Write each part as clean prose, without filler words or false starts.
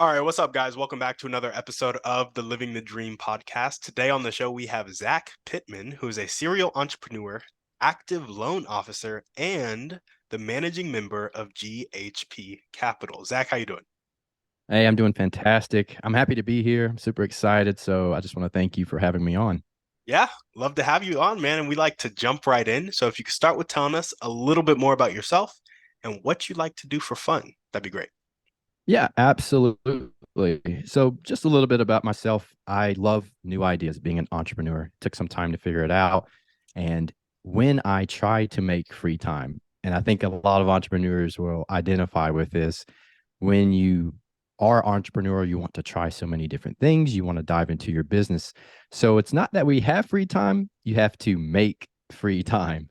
All right, what's up, guys? Welcome back to another episode of the Living the Dream podcast. Today on the show, we have Zach Pittman, who is a serial entrepreneur, active loan officer, and the managing member of GHP Capital. Zach, how you doing? Hey, I'm doing fantastic. I'm happy to be here. I'm super excited. So I just want to thank you for having me on. Yeah, love to have you on, man. And we like to jump right in. So if you could start with telling us a little bit more about yourself and what you like to do for fun, that'd be great. Yeah, absolutely. So just a little bit about myself. I love new ideas, being an entrepreneur. Took some time to figure it out. And when I try to make free time, and I think a lot of entrepreneurs will identify with this, when you are entrepreneur, you want to try so many different things. You want to dive into your business. So it's not that we have free time, you have to make free time.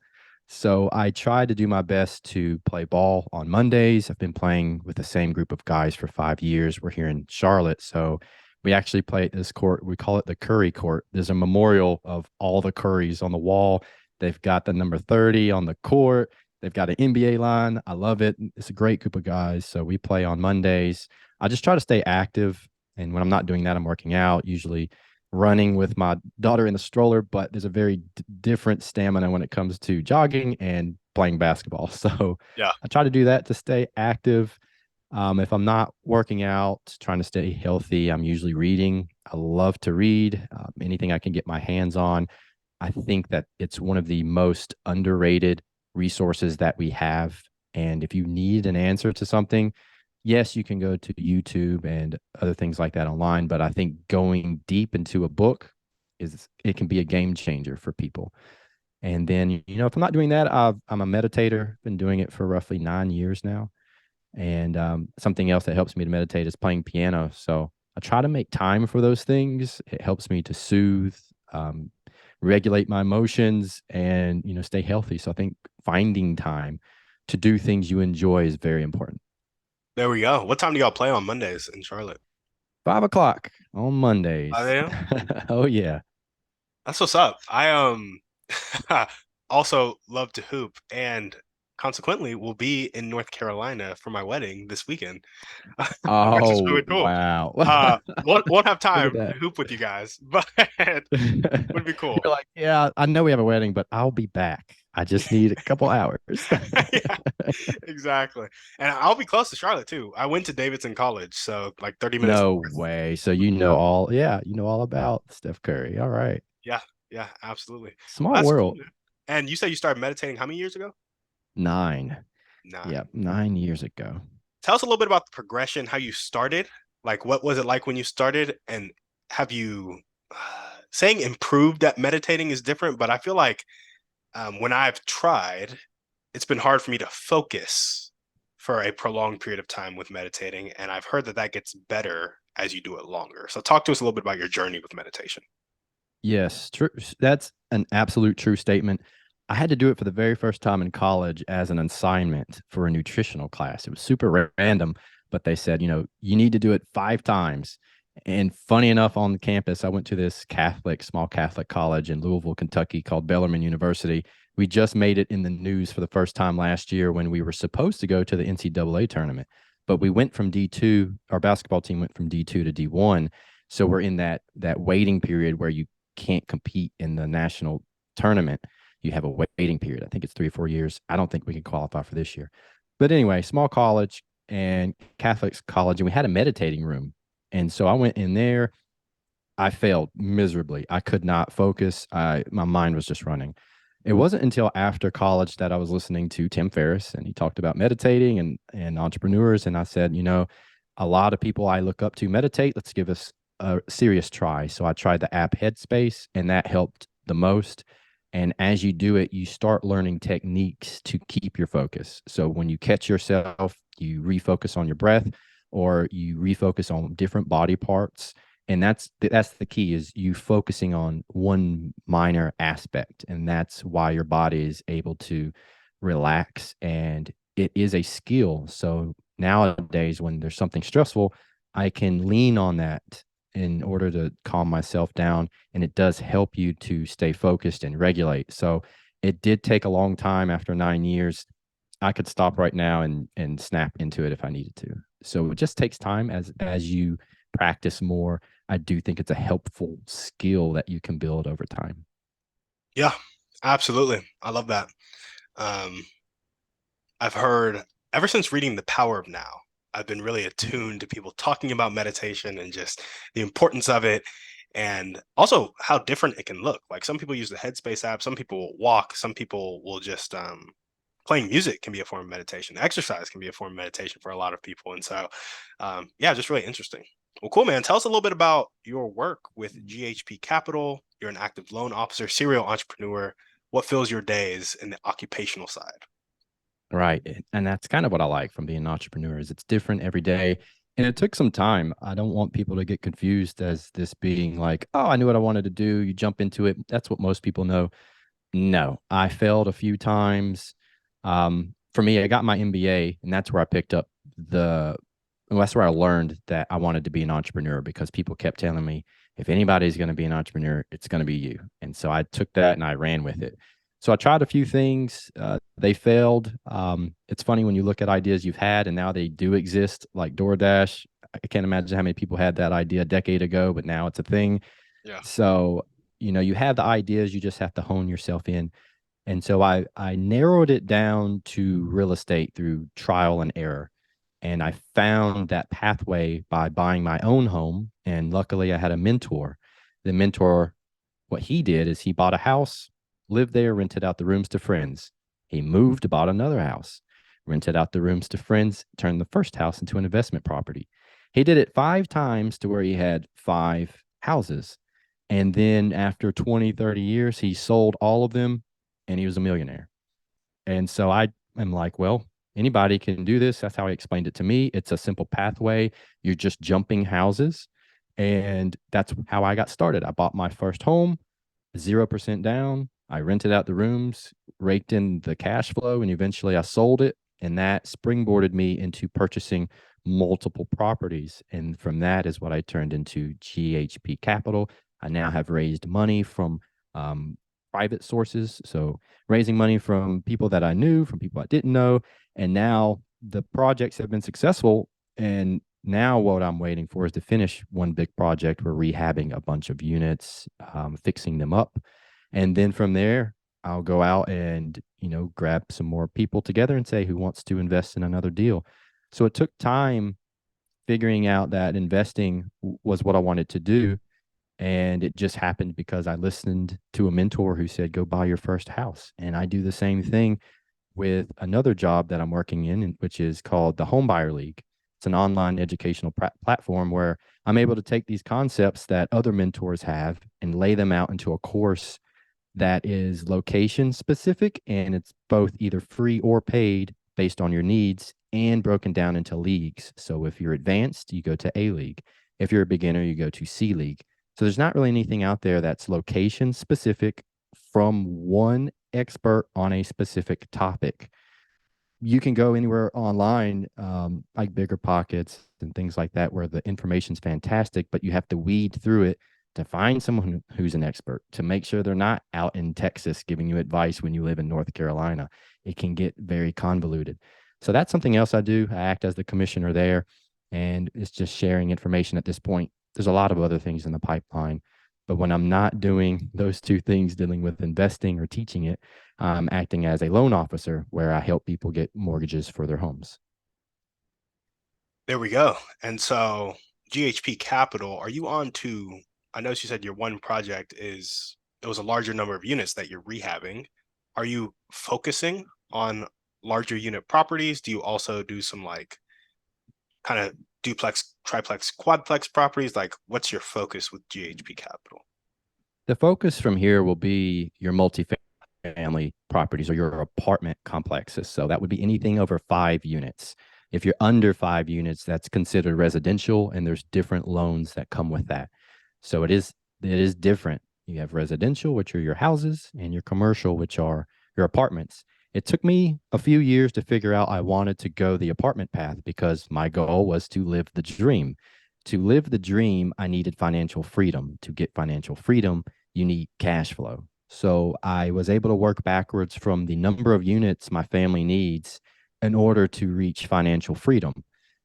So I try to do my best to play ball on Mondays. I've been playing with the same group of guys for 5 years. We're here in Charlotte. So we actually play at this court. We call it the Curry Court. There's a memorial of all the Currys on the wall. They've got the number 30 on the court. They've got an NBA line. I love it. It's a great group of guys. So we play on Mondays. I just try to stay active. And when I'm not doing that, I'm working out, usually running with my daughter in the stroller. But there's a very different stamina when it comes to jogging and playing basketball. So Yeah. I try to do that to stay active. If I'm not working out, trying to stay healthy, I'm usually reading. I love to read anything I can get my hands on. I think that it's one of the most underrated resources that we have. And if you need an answer to something, yes, you can go to YouTube and other things like that online. But I think going deep into a book is it can be a game changer for people. And then, if I'm not doing that, I'm a meditator. Been doing it for roughly 9 years now. And something else that helps me to meditate is playing piano. So I try to make time for those things. It helps me to soothe, um, regulate my emotions, and stay healthy. So I think finding time to do things you enjoy is very important. There we go. What time do y'all play on Mondays in Charlotte? 5 o'clock on 5 Mondays. a.m.? Oh yeah. That's what's up. I also love to hoop and consequently will be in North Carolina for my wedding this weekend, which is Oh really cool. wow. Won't have Look at time to that. hoop with you guys, but would be cool. You're like, yeah, I know we have a wedding, but I'll be back. I just need a couple hours. Yeah, exactly. And I'll be close to Charlotte too. I went to Davidson College, so like 30 minutes No north. way. So you know all about Steph Curry. All right. Yeah, yeah, absolutely. Well, Small that's cool, world. man. And you said you started meditating how many years ago? 9. Nine. Yep, 9 years ago. Tell us a little bit about the progression, how you started. Like, what was it like when you started? And have you, saying improved at meditating is different, but I feel like when I've tried, it's been hard for me to focus for a prolonged period of time with meditating. And I've heard that that gets better as you do it longer. So, talk to us a little bit about your journey with meditation. Yes, true. That's an absolute true statement. I had to do it for the very first time in college as an assignment for a nutritional class. It was super random, but they said, you need to do it 5 times. And funny enough, on the campus, I went to this small Catholic college in Louisville, Kentucky called Bellarmine University. We just made it in the news for the first time last year when we were supposed to go to the NCAA tournament. But we went from D2, our basketball team went from D2 to D1. So we're in that waiting period where you can't compete in the national tournament. You have a waiting period. I think it's 3 or 4 years. I don't think we can qualify for this year. But anyway, small college and Catholic college, and we had a meditating room. And so I went in there. I failed miserably. I could not focus. My mind was just running. It wasn't until after college that I was listening to Tim Ferriss, and he talked about meditating and entrepreneurs. And I said, a lot of people I look up to meditate. Let's give us a serious try. So I tried the app Headspace, and that helped the most. And as you do it, you start learning techniques to keep your focus. So when you catch yourself, you refocus on your breath or you refocus on different body parts. And that's the key is you focusing on one minor aspect. And that's why your body is able to relax. And it is a skill. So nowadays, when there's something stressful, I can lean on that in order to calm myself down. And it does help you to stay focused and regulate. So it did take a long time after 9 years. I could stop right now and snap into it if I needed to. So it just takes time as you practice more. I do think it's a helpful skill that you can build over time. Yeah, absolutely. I love that. Um, I've heard ever since reading The Power of Now, I've been really attuned to people talking about meditation and just the importance of it and also how different it can look. Like some people use the Headspace app, some people will walk, some people will just playing music can be a form of meditation. Exercise can be a form of meditation for a lot of people. And so yeah, just really interesting. Well, cool, man. Tell us a little bit about your work with GHP Capital. You're an active loan officer, serial entrepreneur. What fills your days in the occupational side? Right. And that's kind of what I like from being an entrepreneur is it's different every day. And it took some time. I don't want people to get confused as this being like, oh, I knew what I wanted to do. You jump into it. That's what most people know. No, I failed a few times. For me, I got my MBA, and that's where I picked up the. Well, that's where I learned that I wanted to be an entrepreneur because people kept telling me, if anybody's going to be an entrepreneur, it's going to be you. And so I took that and I ran with it. So I tried a few things. They failed. It's funny when you look at ideas you've had and now they do exist, like DoorDash. I can't imagine how many people had that idea a decade ago, but now it's a thing. Yeah. So, you have the ideas, you just have to hone yourself in. And so I narrowed it down to real estate through trial and error. And I found that pathway by buying my own home. And luckily I had a mentor. The mentor, what he did is he bought a house, lived there, rented out the rooms to friends. He moved, bought another house, rented out the rooms to friends, turned the first house into an investment property. He did it 5 times to where he had 5 houses. And then after 20, 30 years, he sold all of them and he was a millionaire. And so I am like, well, anybody can do this. That's how he explained it to me. It's a simple pathway. You're just jumping houses. And that's how I got started. I bought my first home, 0% down. I rented out the rooms, raked in the cash flow, and eventually I sold it. And that springboarded me into purchasing multiple properties. And from that is what I turned into GHP Capital. I now have raised money from um, private sources. So raising money from people that I knew, from people I didn't know. And now the projects have been successful. And now what I'm waiting for is to finish one big project. We're rehabbing a bunch of units, fixing them up. And then from there, I'll go out and, grab some more people together and say who wants to invest in another deal. So it took time figuring out that investing was what I wanted to do. And it just happened because I listened to a mentor who said, go buy your first house. And I do the same thing with another job that I'm working in, which is called the Home Buyer League. It's an online educational platform where I'm able to take these concepts that other mentors have and lay them out into a course that is location specific and it's both either free or paid based on your needs and broken down into leagues. So if you're advanced, you go to A League. If you're a beginner, you go to C League. So there's not really anything out there that's location specific from one expert on a specific topic. You can go anywhere online, like Bigger Pockets and things like that, where the information's fantastic, but you have to weed through it to find someone who's an expert to make sure they're not out in Texas giving you advice when you live in North Carolina. It can get very convoluted. So that's something else I do. I act as the commissioner there, and it's just sharing information at this point. There's a lot of other things in the pipeline, but when I'm not doing those two things, dealing with investing or teaching it, I'm acting as a loan officer where I help people get mortgages for their homes. There we go. And so GHP Capital, are you on to, I know you said your one project is, it was a larger number of units that you're rehabbing. Are you focusing on larger unit properties? Do you also do some like kind of duplex, triplex, quadplex properties? Like what's your focus with GHP Capital? The focus from here will be your multifamily properties or your apartment complexes. So that would be anything over 5 units. If you're under 5 units, that's considered residential, and there's different loans that come with that. So it is different. You have residential, which are your houses, and your commercial, which are your apartments. It took me a few years to figure out I wanted to go the apartment path because my goal was to live the dream. To live the dream, I needed financial freedom. To get financial freedom, you need cash flow. So I was able to work backwards from the number of units my family needs in order to reach financial freedom.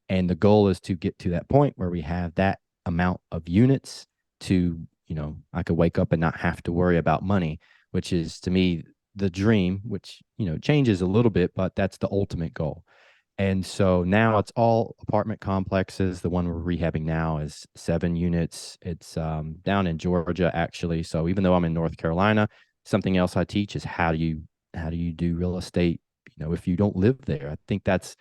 And the goal is to get to that point where we have that amount of units to, I could wake up and not have to worry about money, which is to me the dream, which, changes a little bit, but that's the ultimate goal. And so now it's all apartment complexes. The one we're rehabbing now is 7 units. It's down in Georgia, actually. So even though I'm in North Carolina, something else I teach is how do you do real estate, if you don't live there. I think that's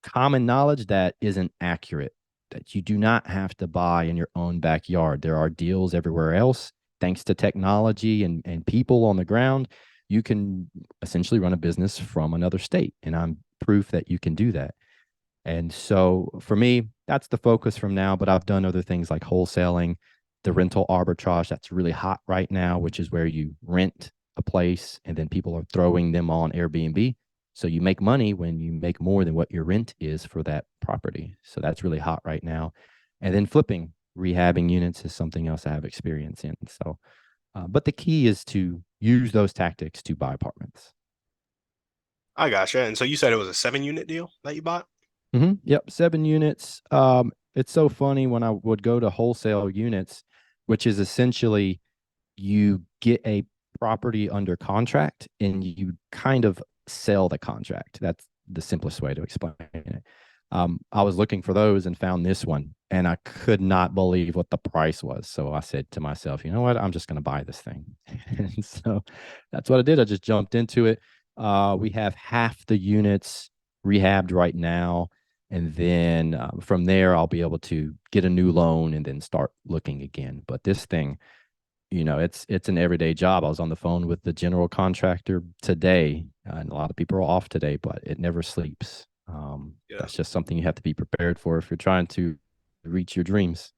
common knowledge that isn't accurate, that you do not have to buy in your own backyard. There are deals everywhere else. Thanks to technology and people on the ground, you can essentially run a business from another state. And I'm proof that you can do that. And so for me, that's the focus from now. But I've done other things like wholesaling, the rental arbitrage that's really hot right now, which is where you rent a place and then people are throwing them on Airbnb. So you make money when you make more than what your rent is for that property. So that's really hot right now. And then flipping, rehabbing units is something else I have experience in. So, but the key is to use those tactics to buy apartments. I gotcha. And so you said it was a 7 unit deal that you bought? Yep, 7 units. It's so funny when I would go to wholesale units, which is essentially you get a property under contract and you kind of sell the contract. That's the simplest way to explain it. I was looking for those and found this one, and I could not believe what the price was. So I said to myself, you know what? I'm just going to buy this thing. And so that's what I did. I just jumped into it. We have half the units rehabbed right now. And then from there, I'll be able to get a new loan and then start looking again. But this thing, it's an everyday job. I was on the phone with the general contractor today, and a lot of people are off today, but it never sleeps. Yeah. That's just something you have to be prepared for if you're trying to reach your dreams.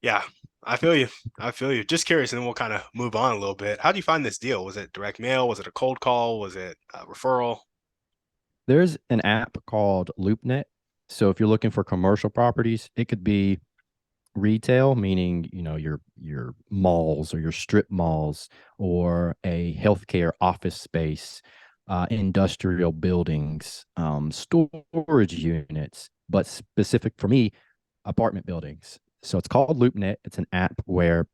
Yeah. I feel you. I feel you. Just curious, and then we'll kind of move on a little bit. How do you find this deal? Was it direct mail? Was it a cold call? Was it a referral? There's an app called LoopNet. So if you're looking for commercial properties, it could be retail, meaning your malls or your strip malls, or a healthcare office space, industrial buildings, storage units, but specific for me, apartment buildings. So it's called LoopNet. It's an app where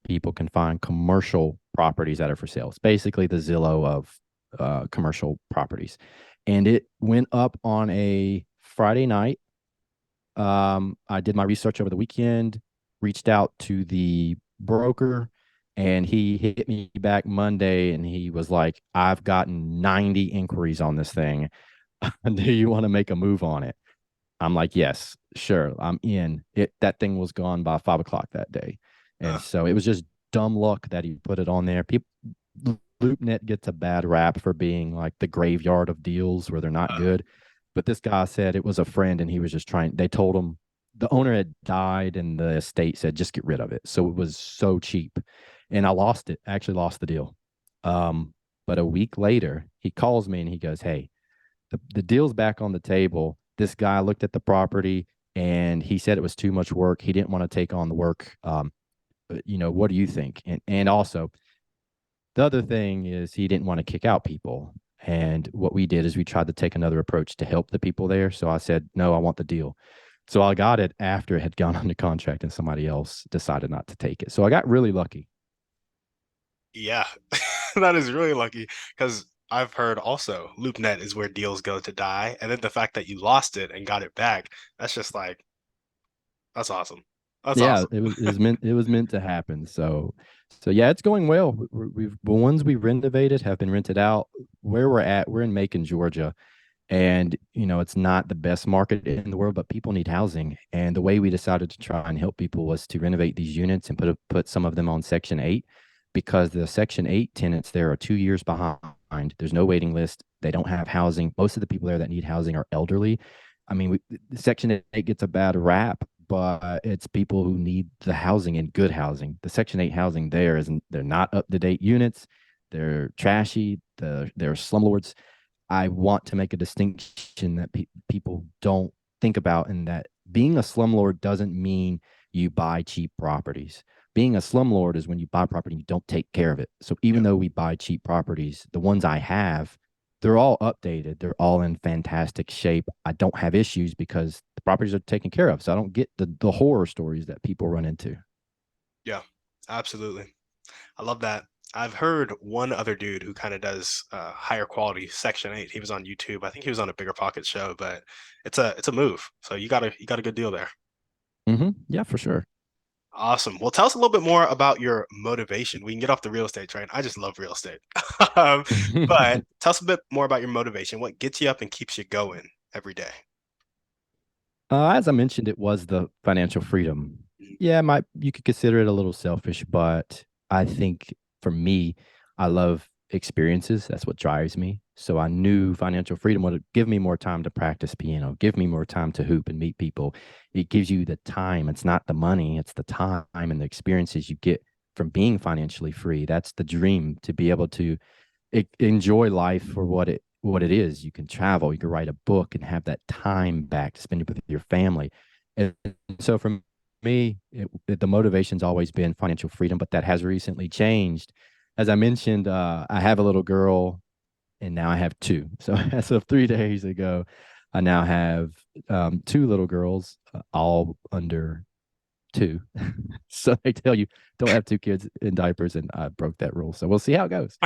people can find commercial properties that are for sale. It's basically the Zillow of commercial properties. And it went up on a Friday night. I did my research over the weekend, reached out to the broker, and he hit me back Monday and he was like, I've gotten 90 inquiries on this thing. Do you want to make a move on it? I'm like, yes, sure, I'm in. That thing was gone by 5 o'clock that day. And Uh, so it was just dumb luck that he put it on there. People LoopNet gets a bad rap for being like the graveyard of deals where they're not uh, good. But this guy said it was a friend and he was just trying, they told him the owner had died and the estate said just get rid of it. So it was so cheap. And I lost it, actually lost the deal. Um, but a week later, he calls me and he goes, hey, the deal's back on the table. This guy looked at the property and he said it was too much work. He didn't want to take on the work. What do you think? And also, the other thing is he didn't want to kick out people. And what we did is we tried to take another approach to help the people there. So I said, no, I want the deal. So I got it after it had gone under contract and somebody else decided not to take it. So I got really lucky. yeah. That is really lucky because I've heard also LoopNet is where deals go to die. And then the fact that you lost it and got it back, that's just like, that's awesome. That's Yeah, awesome. it was meant to happen. So yeah, it's going well. We've the ones we renovated have been rented out. Where we're at, we're in Macon, Georgia, and it's not the best market in the world, but people need housing. And the way we decided to try and help people was to renovate these units and put some of them on Section 8, because the Section 8 tenants there are 2 years behind. There's no waiting list. They don't have housing. Most of the people there that need housing are elderly. I mean, Section 8 gets a bad rap, but it's people who need the housing and good housing. The Section 8 housing there isn't, they're not up to date units. They're trashy. They're slumlords. I want to make a distinction that people don't think about, and that being a slumlord doesn't mean you buy cheap properties. Being a slumlord is when you buy property and you don't take care of it. So even Yep. though we buy cheap properties, the ones I have, they're all updated. They're all in fantastic shape. I don't have issues because the properties are taken care of. So I don't get the horror stories that people run into. Yeah, absolutely. I love that. I've heard one other dude who kind of does higher quality Section 8. He was on YouTube. I think he was on a Bigger Pocket show, but it's a move. So you got a good deal there. Yeah, for sure. Awesome. Well, tell us a little bit more about your motivation. We can get off the real estate train. I just love real estate. um, but tell us a bit more about your motivation. What gets you up and keeps you going every day? As I mentioned, it was the financial freedom. Mhm. Yeah, you could consider it a little selfish, but I think for me, I love experiences. That's what drives me. So I knew financial freedom would give me more time to practice piano, give me more time to hoop and meet people. It gives you the time. It's not the money, it's the time and the experiences you get from being financially free. That's the dream, to be able to enjoy life for what it is. You can travel, you can write a book and have that time back to spend it with your family. And so for me, the motivation's always been financial freedom, but that has recently changed. As I mentioned, I have a little girl, and now I have two. So as of 3 days ago, I now have two little girls, all under two. So they tell you don't have two kids in diapers, and I broke that rule. So we'll see how it goes.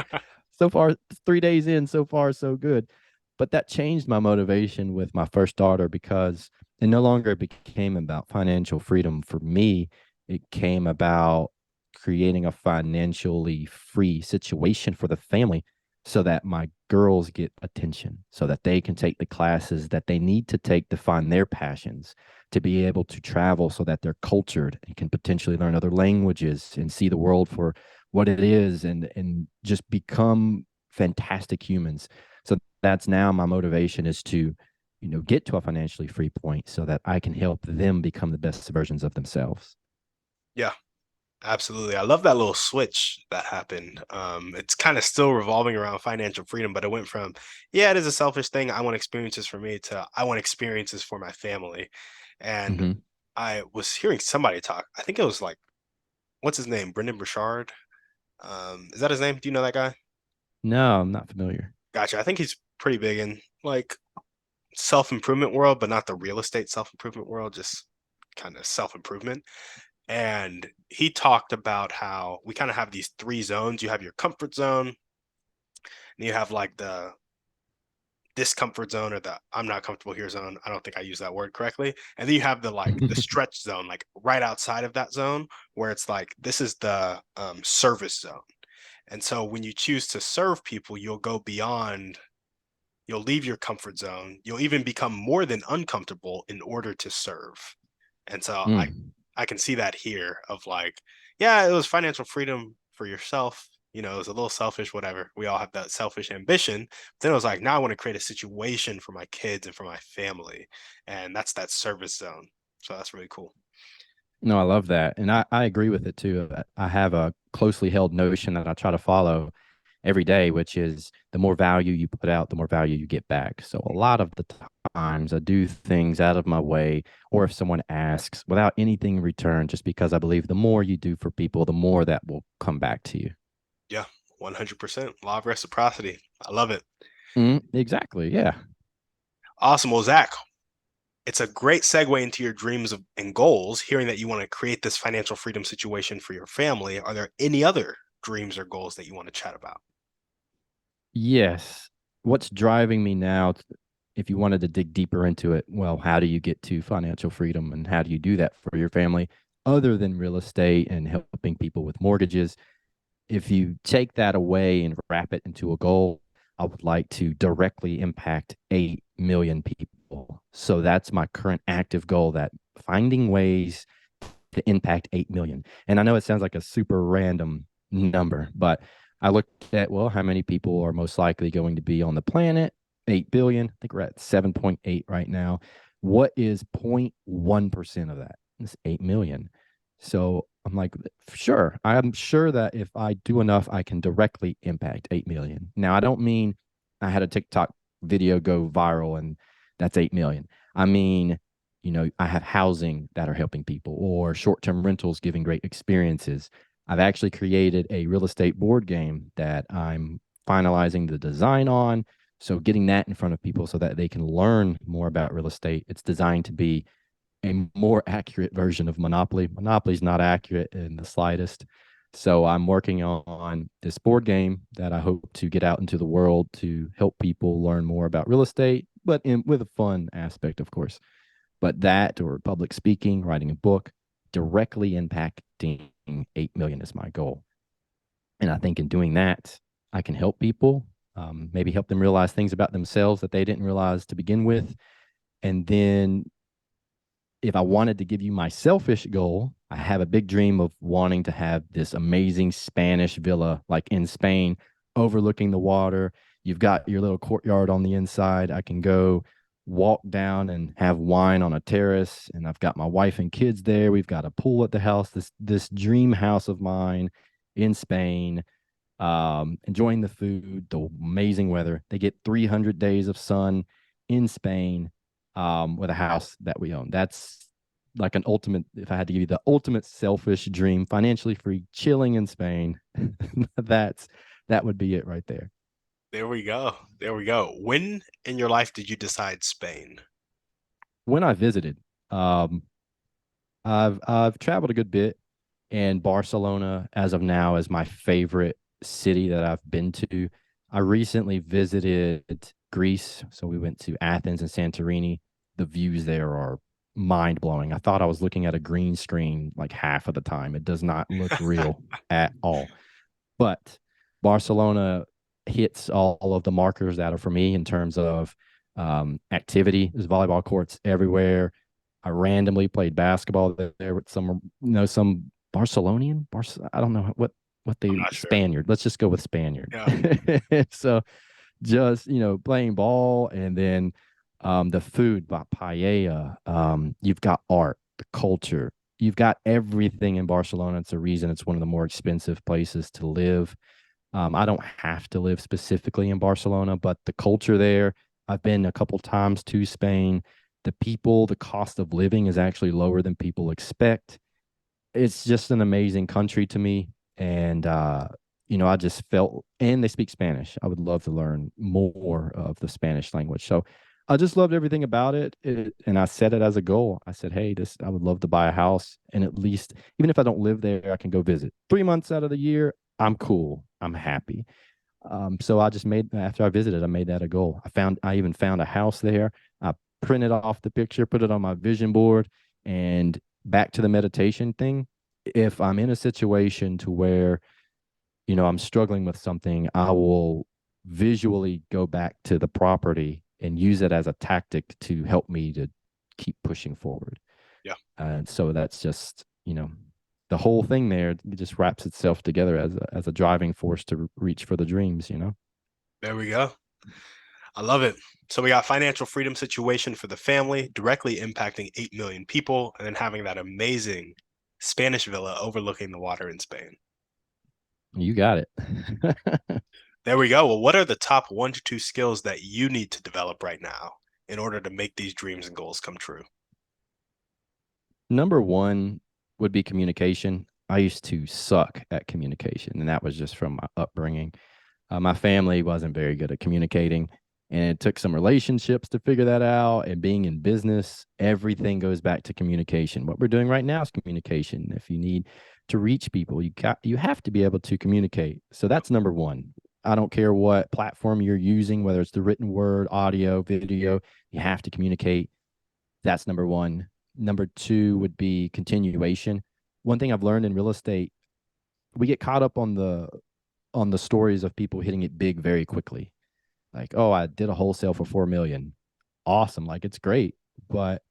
So far, 3 days in, so far so good. But that changed my motivation with my first daughter, because it no longer became about financial freedom for me. It came about creating a financially free situation for the family, so that my girls get attention, so that they can take the classes that they need to take to find their passions, to be able to travel so that they're cultured and can potentially learn other languages and see the world for what it is, and just become fantastic humans. So that's now my motivation, is to get to a financially free point so that I can help them become the best versions of themselves. Yeah, absolutely. I love that little switch that happened. It's kind of still revolving around financial freedom, but it went from, yeah, it is a selfish thing. I want experiences for me to I want experiences for my family. And Hmm. I was hearing somebody talk. I think it was like, what's his name? Brendan Burchard. Is that his name? Do you know that guy? No, I'm not familiar. Gotcha. I think he's pretty big in like self-improvement world, but not the real estate self-improvement world, just kind of self-improvement. And he talked about how we kind of have these three zones. You have your comfort zone, and you have like the discomfort zone, or the I'm not comfortable here zone. I don't think I use that word correctly. And then you have the like the stretch zone, like right outside of that zone, where it's like this is the service zone. And so when you choose to serve people, you'll go beyond, you'll leave your comfort zone. You'll even become more than uncomfortable in order to serve. And so Mm. I can see that here of like, yeah, it was financial freedom for yourself. You know, it was a little selfish, whatever. We all have that selfish ambition. But then it was like, now I want to create a situation for my kids and for my family. And that's that service zone. So that's really cool. No, I love that. And I agree with it too. I have a closely held notion that I try to follow every day, which is the more value you put out, the more value you get back. So a lot of the times I do things out of my way, or if someone asks, without anything in return, just because I believe the more you do for people, the more that will come back to you. Yeah, 100%. Law of reciprocity. I love it. Exactly. Yeah. Awesome. Well, Zach, it's a great segue into your dreams and goals, hearing that you want to create this financial freedom situation for your family. Are there any other dreams or goals that you want to chat about? Yes. What's driving me now, if you wanted to dig deeper into it, well, how do you get to financial freedom, and how do you do that for your family other than real estate and helping people with mortgages? If you take that away and wrap it into a goal, I would like to directly impact 8 million people. So that's my current active goal, that finding ways to impact 8 million. And I know it sounds like a super random number, but I looked at, well, how many people are most likely going to be on the planet? 8 billion. I think we're at 7.8 right now. What is 0.1% of that? It's 8 million. So I'm like, sure. I'm sure that if I do enough, I can directly impact 8 million. Now, I don't mean I had a TikTok video go viral and that's 8 million. I mean, I have housing that are helping people, or short-term rentals giving great experiences. I've actually created a real estate board game that I'm finalizing the design on. So getting that in front of people so that they can learn more about real estate. It's designed to be a more accurate version of Monopoly. Monopoly is not accurate in the slightest. So I'm working on this board game that I hope to get out into the world to help people learn more about real estate, but with a fun aspect, of course. But that or public speaking, writing a book, directly impacting 8 million is my goal. And I think in doing that, I can help people, maybe help them realize things about themselves that they didn't realize to begin with. And then if I wanted to give you my selfish goal, I have a big dream of wanting to have this amazing Spanish villa, like in Spain, overlooking the water. You've got your little courtyard on the inside. I can go walk down and have wine on a terrace, and I've got my wife and kids there. We've got a pool at the house. This dream house of mine in Spain, enjoying the food, the amazing weather. They get 300 days of sun in Spain, with a house that we own. That's like an ultimate, if I had to give you the ultimate selfish dream, financially free, chilling in Spain, that's that would be it right there. There we go. There we go. When in your life did you decide Spain? When I visited, um, I've traveled a good bit, and Barcelona, as of now, is my favorite city that I've been to. I recently visited Greece, so we went to Athens and Santorini. The views there are mind blowing. I thought I was looking at a green screen like half of the time. It does not look real at all. But Barcelona hits all of the markers that are for me in terms of activity. There's volleyball courts everywhere. I randomly played basketball there with some Barcelonian. I don't know what I'm they not sure. Spaniard. Let's just go with Spaniard. Yeah. So just playing ball, and then the food, paella. You've got art, the culture. You've got everything in Barcelona. It's a reason it's one of the more expensive places to live. I don't have to live specifically in Barcelona, but the culture there, I've been a couple times to Spain. The people, the cost of living is actually lower than people expect. It's just an amazing country to me. And, I just felt, and they speak Spanish. I would love to learn more of the Spanish language. So I just loved everything about it. And I set it as a goal. I said, hey, I would love to buy a house. And at least, even if I don't live there, I can go visit 3 months out of the year. I'm cool. I'm happy. So I just after I visited, I made that a goal. I even found a house there. I printed off the picture, put it on my vision board, and back to the meditation thing. If I'm in a situation to where, I'm struggling with something, I will visually go back to the property and use it as a tactic to help me to keep pushing forward. Yeah. And so that's just, the whole thing there just wraps itself together as a driving force to reach for the dreams. There we go. I love it. So we got financial freedom situation for the family, directly impacting 8 million people, and then having that amazing Spanish villa overlooking the water in Spain. You got it. There we go. Well, what are the top 1 to 2 skills that you need to develop right now in order to make these dreams and goals come true? Number one would be communication. I used to suck at communication, and that was just from my upbringing. My family wasn't very good at communicating, and it took some relationships to figure that out. And being in business, everything goes back to communication. What we're doing right now is communication. If you need to reach people, you have to be able to communicate. So that's number one. I don't care what platform you're using, whether it's the written word, audio, video, you have to communicate. That's number one. Number two would be continuation. One thing I've learned in real estate, we get caught up on the stories of people hitting it big very quickly. Like, oh, I did a wholesale for 4 million. Awesome. Like, it's great. But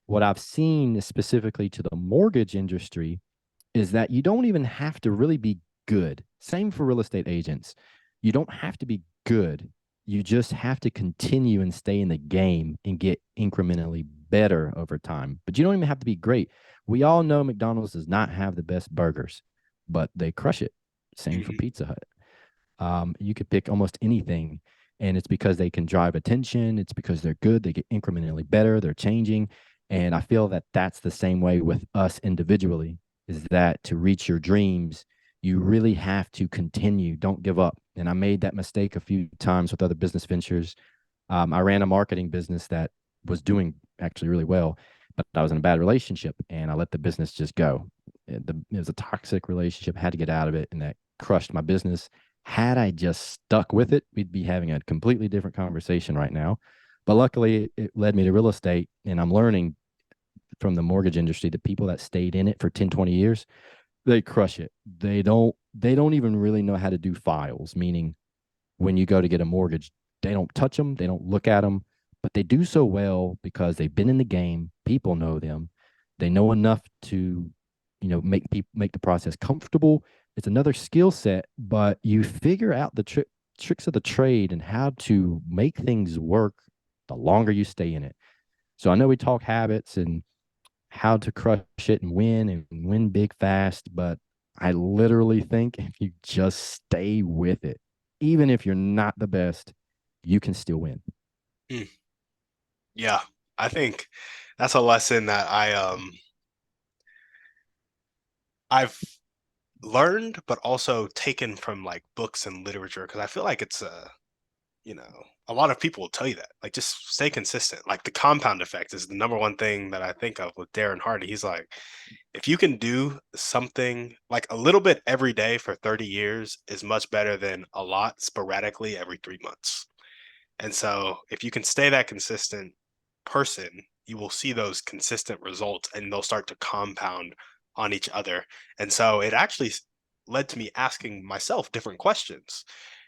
what I've seen specifically to the mortgage industry is that you don't even have to really be good. Same for real estate agents. You don't have to be good. You just have to continue and stay in the game and get incrementally better over time. But you don't even have to be great. We all know McDonald's does not have the best burgers, but they crush it. Same for Mhm. Pizza Hut. You could pick almost anything, and it's because they can drive attention. It's because they're good. They get incrementally better. They're changing, and I feel that that's the same way with us individually. Is that to reach your dreams, you really have to continue. Don't give up. And I made that mistake a few times with other business ventures. I ran a marketing business that was doing actually really well, but I was in a bad relationship and I let the business just go. It was a toxic relationship. I had to get out of it, and that crushed my business. Had I just stuck with it, we'd be having a completely different conversation right now. But luckily, it led me to real estate, and I'm learning from the mortgage industry the people that stayed in it for 10, 20 years, they crush it. They don't even really know how to do files, meaning when you go to get a mortgage, they don't touch them, they don't look at them, but they do so well because they've been in the game. People know them. They know enough to, make the process comfortable. It's another skill set, but you figure out the tricks of the trade and how to make things work the longer you stay in it. So I know we talk habits and how to crush it and win big fast, but I literally think if you just stay with it, even if you're not the best, you can still win. Mm, yeah, I think that's a lesson that I've learned, but also taken from like books and literature because I feel like it's you know, a lot of people will tell you that. Like just stay consistent. Like the compound effect is the number one thing that I think of with Darren Hardy. He's like, if you can do something like a little bit every day for 30 years is much better than a lot sporadically every 3 months. And so if you can stay that consistent person, you will see those consistent results and they'll start to compound on each other. And so it actually led to me asking myself different questions.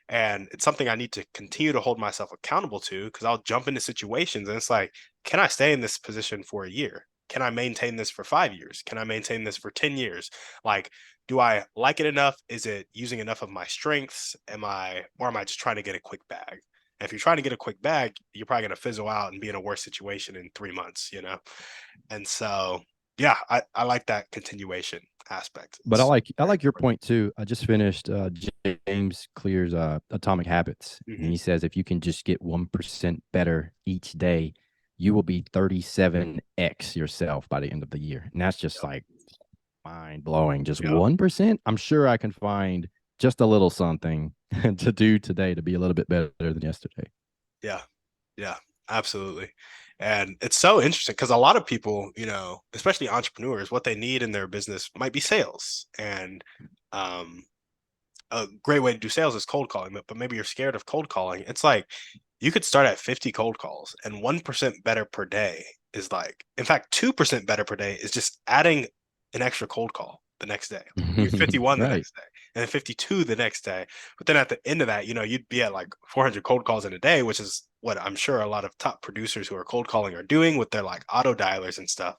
And it's something I need to continue to hold myself accountable to because I'll jump into situations and it's like, can I stay in this position for a year? Can I maintain this for 5 years? Can I maintain this for 10 years? Like, do I like it enough? Is it using enough of my strengths? Or am I just trying to get a quick bag? And if you're trying to get a quick bag, you're probably going to fizzle out and be in a worse situation in 3 months, you know? And so, yeah, I like that continuation aspect. But I It's like I very like your important. point too. I just finished James Clear's Atomic Habits, and Hmm. he says if you can just get 1% better each day, you will be 37x yourself by the end of the year. And that's just Yep. like mind blowing. Just Yep. 1%. I'm sure I can find just a little something to do today to be a little bit better than yesterday. Yeah. Yeah, absolutely. And it's so interesting because a lot of people, especially entrepreneurs, what they need in their business might be sales. And um, a great way to do sales is cold calling, but maybe you're scared of cold calling. It's like you could start at 50 cold calls and 1% better per day is like, in fact, 2% better per day is just adding an extra cold call the next day. You're 51 the Right. next day and then 52 the next day. But then at the end of that, you'd be at like 400 cold calls in a day, which is what I'm sure a lot of top producers who are cold calling are doing with their like auto dialers and stuff.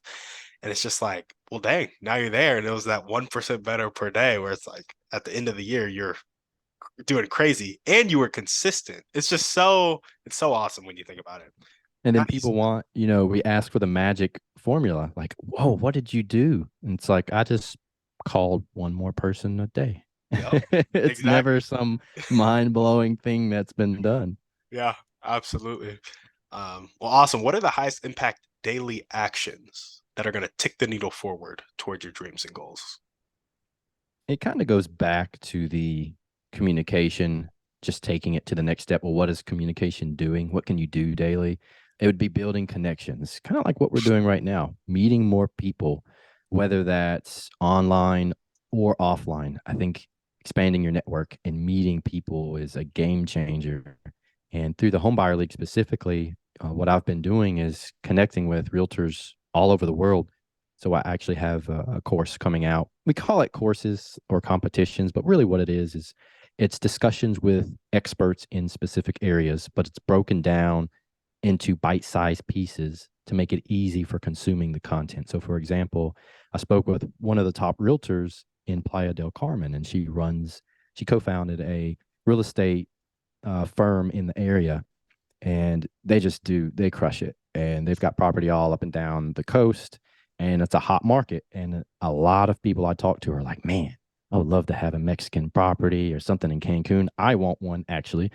And it's just like, well, dang, now you're there. And it was that 1% better per day where it's like at the end of the year, you're doing crazy and you were consistent. It's so awesome when you think about it. And then Nice. people want, we ask for the magic formula, like, whoa, what did you do? And it's like, I just called one more person a day. Yep. It's never Exactly. some mind blowing thing that's been done. Yeah, absolutely. Well, awesome. What are the highest impact daily actions that are going to tick the needle forward towards your dreams and goals? It kind of goes back to the communication, just taking it to the next step. Well, what is communication doing? What can you do daily? It would be building connections, kind of like what we're doing right now, meeting more people, whether that's online or offline. I think expanding your network and meeting people is a game changer. And through the Homebuyer League specifically, what I've been doing is connecting with realtors all over the world. So I actually have a course coming out. We call it courses or competitions, but really what it is it's discussions with experts in specific areas, but it's broken down into bite-sized pieces to make it easy for consuming the content. So for example, I spoke with one of the top realtors in Playa del Carmen, and she co-founded a real estate firm in the area, and they crush it, and they've got property all up and down the coast, and it's a hot market, and a lot of people I talk to are like, man, I would love to have a Mexican property or something in Cancun. I want one actually.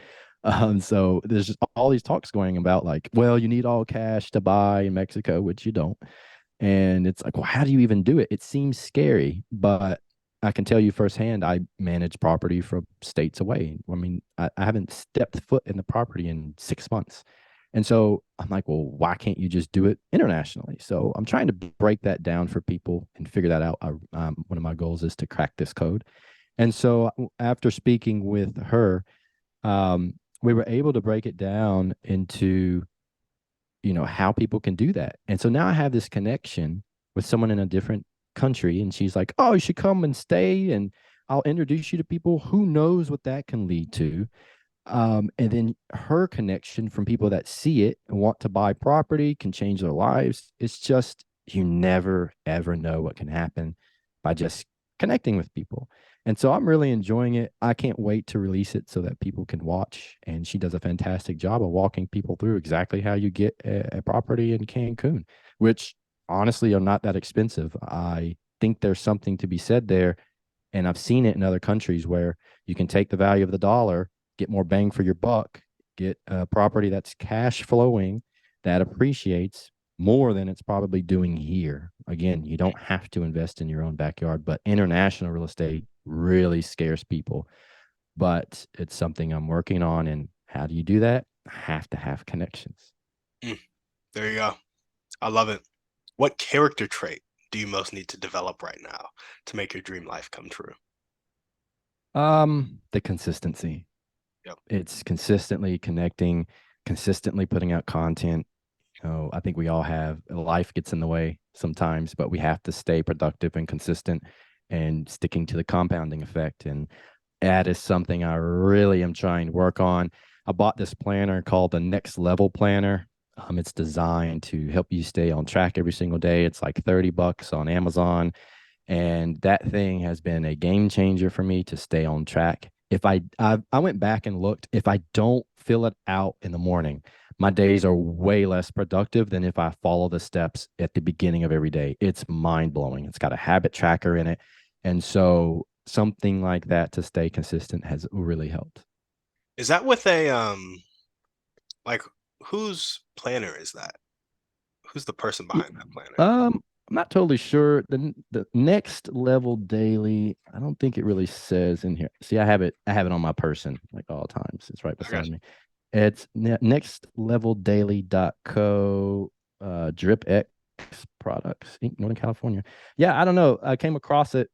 So there's just all these talks going about like, well, you need all cash to buy in Mexico, which you don't. And it's like, well, how do you even do it? It seems scary, but I can tell you firsthand, I manage property from states away. I mean, I haven't stepped foot in the property in 6 months. And so I'm like, well, why can't you just do it internationally? So I'm trying to break that down for people and figure that out. One of my goals is to crack this code. And so after speaking with her, we were able to break it down into, how people can do that. And so now I have this connection with someone in a different country, and she's like, oh, you should come and stay, and I'll introduce you to people. Who knows what that can lead to? And then her connection from people that see it and want to buy property can change their lives. It's just, you never ever know what can happen by just connecting with people. And so I'm really enjoying it. I can't wait to release it so that people can watch. And she does a fantastic job of walking people through exactly how you get a property in Cancun, which honestly are not that expensive. I think there's something to be said there. And I've seen it in other countries where you can take the value of the dollar, get more bang for your buck, get a property that's cash flowing, that appreciates more than it's probably doing here. Again, you don't have to invest in your own backyard, but international real estate really scares people. But it's something I'm working on. And how do you do that? I have to have connections. Mm, there you go. I love it. What character trait do you most need to develop right now to make your dream life come true? The consistency. Yep. It's consistently connecting, consistently putting out content. I think we all have life gets in the way sometimes, but we have to stay productive and consistent and sticking to the compounding effect. And that is something I really am trying to work on. I bought this planner called the Next Level Planner. It's designed to help you stay on track every single day. It's like $30 on Amazon. And that thing has been a game changer for me to stay on track. If I went back and looked, if I don't fill it out in the morning, my days are way less productive than if I follow the steps at the beginning of every day. It's mind blowing. It's got a habit tracker in it. And so something like that to stay consistent has really helped. Is that with a like whose planner is that? Who's the person behind that planner? I'm not totally sure. The next level daily, I don't think it really says in here. See, I have it on my person like all times. It's right I got beside you. me. It's nextleveldaily.co, Drip X Products, Inc., Northern California. Yeah, I don't know. I came across it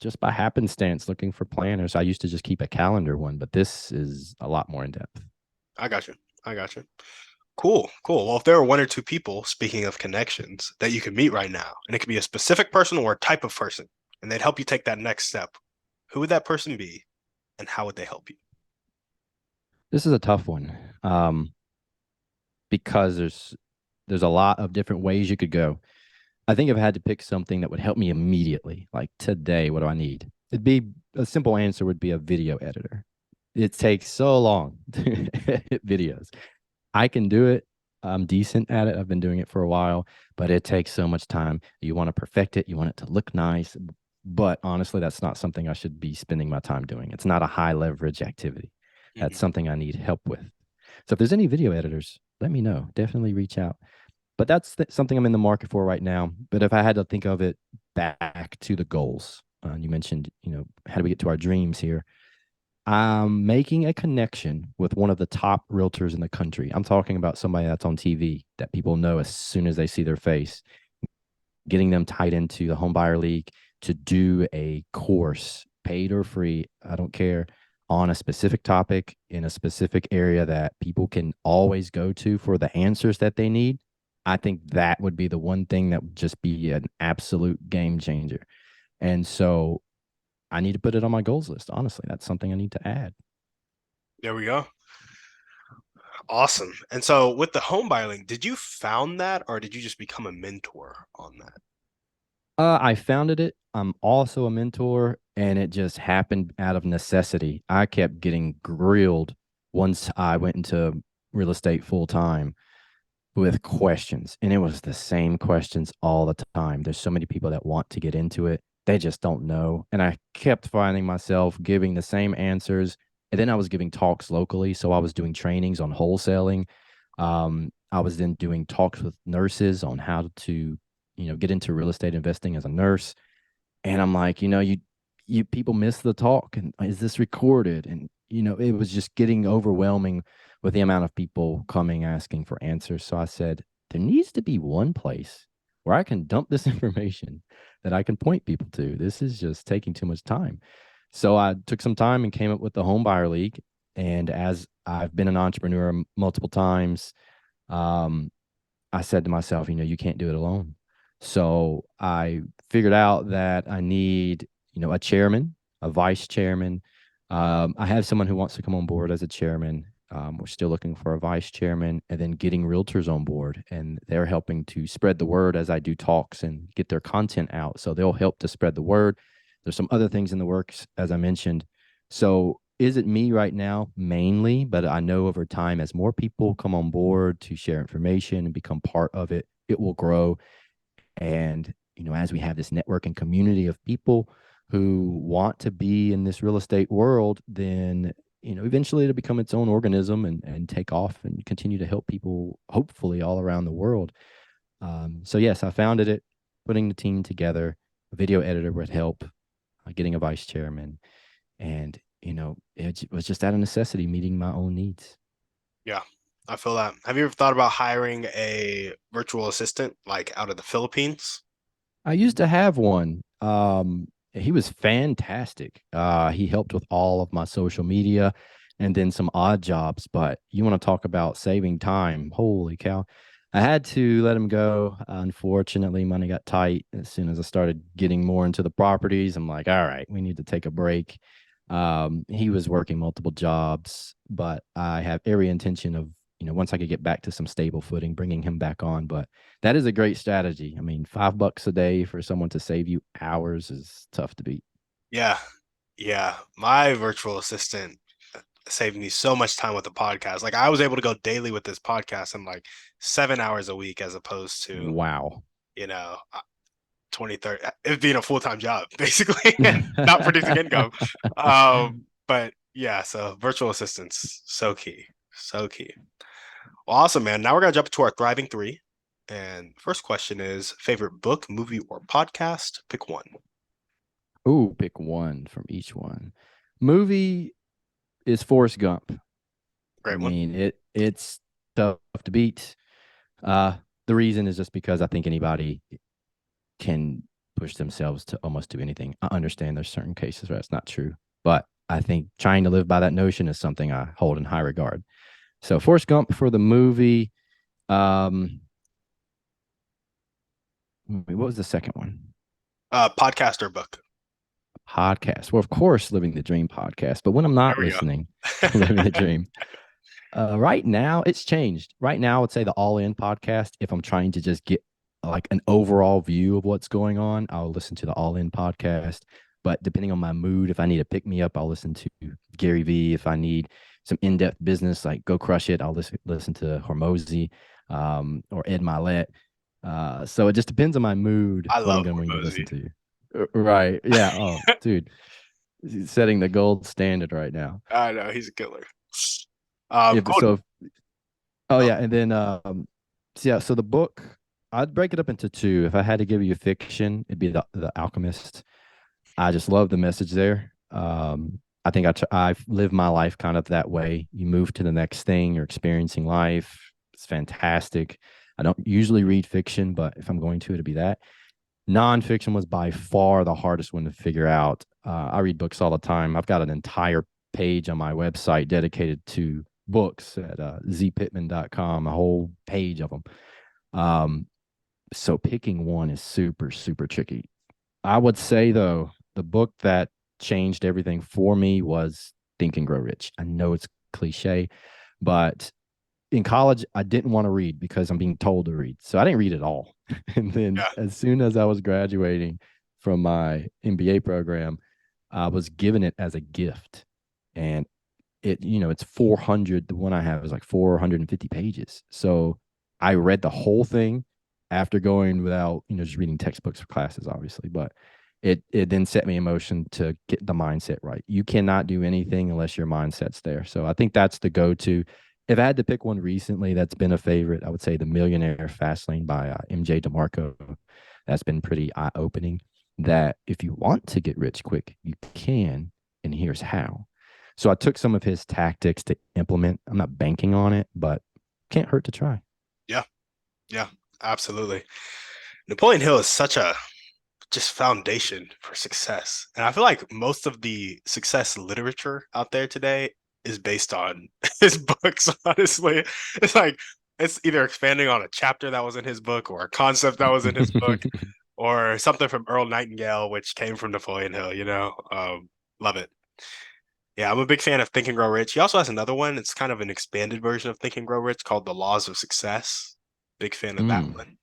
just by happenstance looking for planners. I used to just keep a calendar one, but this is a lot more in depth. I got you. I got you. Cool, cool. Well, if there are one or two people, speaking of connections, that you can meet right now, and it could be a specific person or a type of person, and they'd help you take that next step, who would that person be, and how would they help you? This is a tough one because there's a lot of different ways you could go. I think if I had to pick something that would help me immediately, like today, what do I need? It'd be a simple answer would be a video editor. It takes so long to edit videos. I can do it. I'm decent at it. I've been doing it for a while, but it takes so much time. You want to perfect it, you want it to look nice. But honestly, that's not something I should be spending my time doing. It's not a high leverage activity. That's Mhm. something I need help with. So if there's any video editors, let me know. Definitely reach out. But that's something I'm in the market for right now. But if I had to think of it back to the goals, you mentioned, how do we get to our dreams here? I'm making a connection with one of the top realtors in the country. I'm talking about somebody that's on TV that people know as soon as they see their face, getting them tied into the home buyer league to do a course, paid or free, I don't care, on a specific topic in a specific area that people can always go to for the answers that they need. I think that would be the one thing that would just be an absolute game changer. And so I need to put it on my goals list. Honestly, that's something I need to add. There we go. Awesome. And so with the home buying, did you found that or did you just become a mentor on that? I founded it. I'm also a mentor, and it just happened out of necessity. I kept getting grilled once I went into real estate full time with questions, and it was the same questions all the time. There's so many people that want to get into it, they just don't know. And I kept finding myself giving the same answers. And then I was giving talks locally. So I was doing trainings on wholesaling. I was then doing talks with nurses on how to, get into real estate investing as a nurse. And I'm like, you people miss the talk, and is this recorded? And it was just getting overwhelming with the amount of people coming asking for answers. So I said, there needs to be one place where I can dump this information that I can point people to. This is just taking too much time. So I took some time and came up with the Home Buyer League. And as I've been an entrepreneur multiple times, um, I said to myself, you can't do it alone. So I figured out that I need, a chairman, a vice chairman. I have someone who wants to come on board as a chairman. We're still looking for a vice chairman, and then getting realtors on board, and they're helping to spread the word as I do talks and get their content out. So they'll help to spread the word. There's some other things in the works, as I mentioned. So is it me right now mainly? But I know over time, as more people come on board to share information and become part of it, it will grow. And, as we have this network and community of people who want to be in this real estate world, then, eventually it'll become its own organism and take off and continue to help people, hopefully all around the world. So, yes, I founded it, putting the team together. A video editor would help, getting a vice chairman. And, it was just out of necessity, meeting my own needs. Yeah, I feel that. Have you ever thought about hiring a virtual assistant like out of the Philippines? I used to have one. He was fantastic. He helped with all of my social media and then some odd jobs. But you want to talk about saving time? Holy cow. I had to let him go. Unfortunately, money got tight as soon as I started getting more into the properties. I'm like, all right, we need to take a break. He was working multiple jobs, but I have every intention of, once I could get back to some stable footing, bringing him back on. But that is a great strategy. I mean, $5 a day for someone to save you hours is tough to beat. Yeah, yeah. My virtual assistant saved me so much time with the podcast. Like I was able to go daily with this podcast in like 7 hours a week as opposed to, Wow. you know, 20, 30, it being a full-time job, basically, not producing income. But yeah, so virtual assistants, so key, so key. Well, awesome, man. Now we're gonna jump into our thriving three. And first question is favorite book, movie, or podcast? Pick one. Ooh, pick one from each one. Movie is Forrest Gump. I Great one. mean, it's tough to beat. Uh, the reason is just because I think anybody can push themselves to almost do anything. I understand there's certain cases where that's not true, but I think trying to live by that notion is something I hold in high regard. So Forrest Gump for the movie. Um, what was the second one? Podcast or book? Podcast. Well, of course, Living the Dream podcast. But when I'm There not we listening to go. Living the Dream, right now it's changed. Right now, I would say the All In podcast. If I'm trying to just get like an overall view of what's going on, I'll listen to the All In podcast. But depending on my mood, if I need to pick me up, I'll listen to Gary Vee. If I need some in-depth business, like Go Crush It, I'll listen to Hormozy or Ed Milet. So it just depends on my mood I what I'm love going to listen Hormozy. to. Right. Yeah. Oh, dude, he's setting the gold standard right now. I know he's a killer. If Cool. so, oh Oh, yeah, and then so yeah, so the book I'd break it up into two. If I had to give you fiction, it'd be the Alchemist. I just love the message there. I think I've lived my life kind of that way. You move to the next thing, you're experiencing life. It's fantastic. I don't usually read fiction, but if I'm going to, it'd be that. Nonfiction was by far the hardest one to figure out. I read books all the time. I've got an entire page on my website dedicated to books at zpittman.com, a whole page of them. Um, so picking one is super, super tricky. I would say, though, the book that changed everything for me was Think and Grow Rich. I know it's cliche, but in college, I didn't want to read because I'm being told to read. So I didn't read at all. And then yeah. as soon as I was graduating from my MBA program, I was given it as a gift. And it's 400. The one I have is like 450 pages. So I read the whole thing after going without, just reading textbooks for classes, obviously. But it then set me in motion to get the mindset right. You cannot do anything unless your mindset's there. So I think that's the go-to. If I had to pick one recently that's been a favorite, I would say The Millionaire Fastlane by MJ DeMarco. That's been pretty eye-opening. that if you want to get rich quick, you can, and here's how. So I took some of his tactics to implement. I'm not banking on it, but can't hurt to try. Yeah, yeah, absolutely. Napoleon Hill is such a just foundation for success. And I feel like most of the success literature out there today is based on his books, honestly. It's like it's either expanding on a chapter that was in his book or a concept that was in his book or something from Earl Nightingale, which came from Napoleon Hill, you know? Love it. Yeah, I'm a big fan of Think and Grow Rich. He also has another one. It's kind of an expanded version of Think and Grow Rich called The Laws of Success. Big fan of that Mm. one.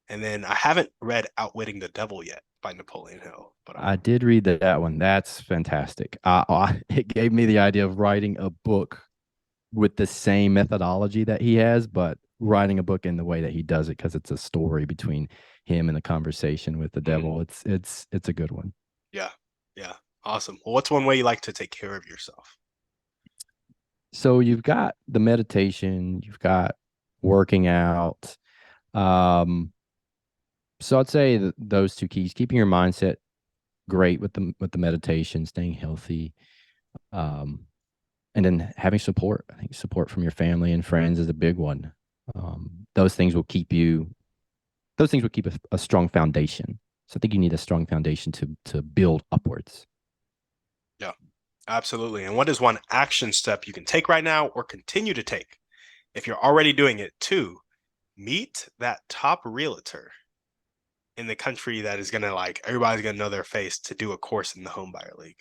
And then I haven't read Outwitting the Devil yet by Napoleon Hill, but I'm I did read that one. That's fantastic. It gave me the idea of writing a book with the same methodology that he has, but writing a book in the way that he does it because it's a story between him and the conversation with the devil. mm, It's a good one. yeah, yeah, awesome. Well, what's one way you like to take care of yourself? So you've got the meditation, you've got working out. Um, so I'd say those two keys: keeping your mindset great with the meditation, staying healthy, um, and then having support. I think support from your family and friends is a big one. Those things will keep you. Those things will keep a strong foundation. So I think you need a strong foundation to build upwards. Yeah, absolutely. And what is one action step you can take right now or continue to take if you're already doing it to meet that top realtor in the country that is gonna like everybody's gonna know their face to do a course in the home buyer league?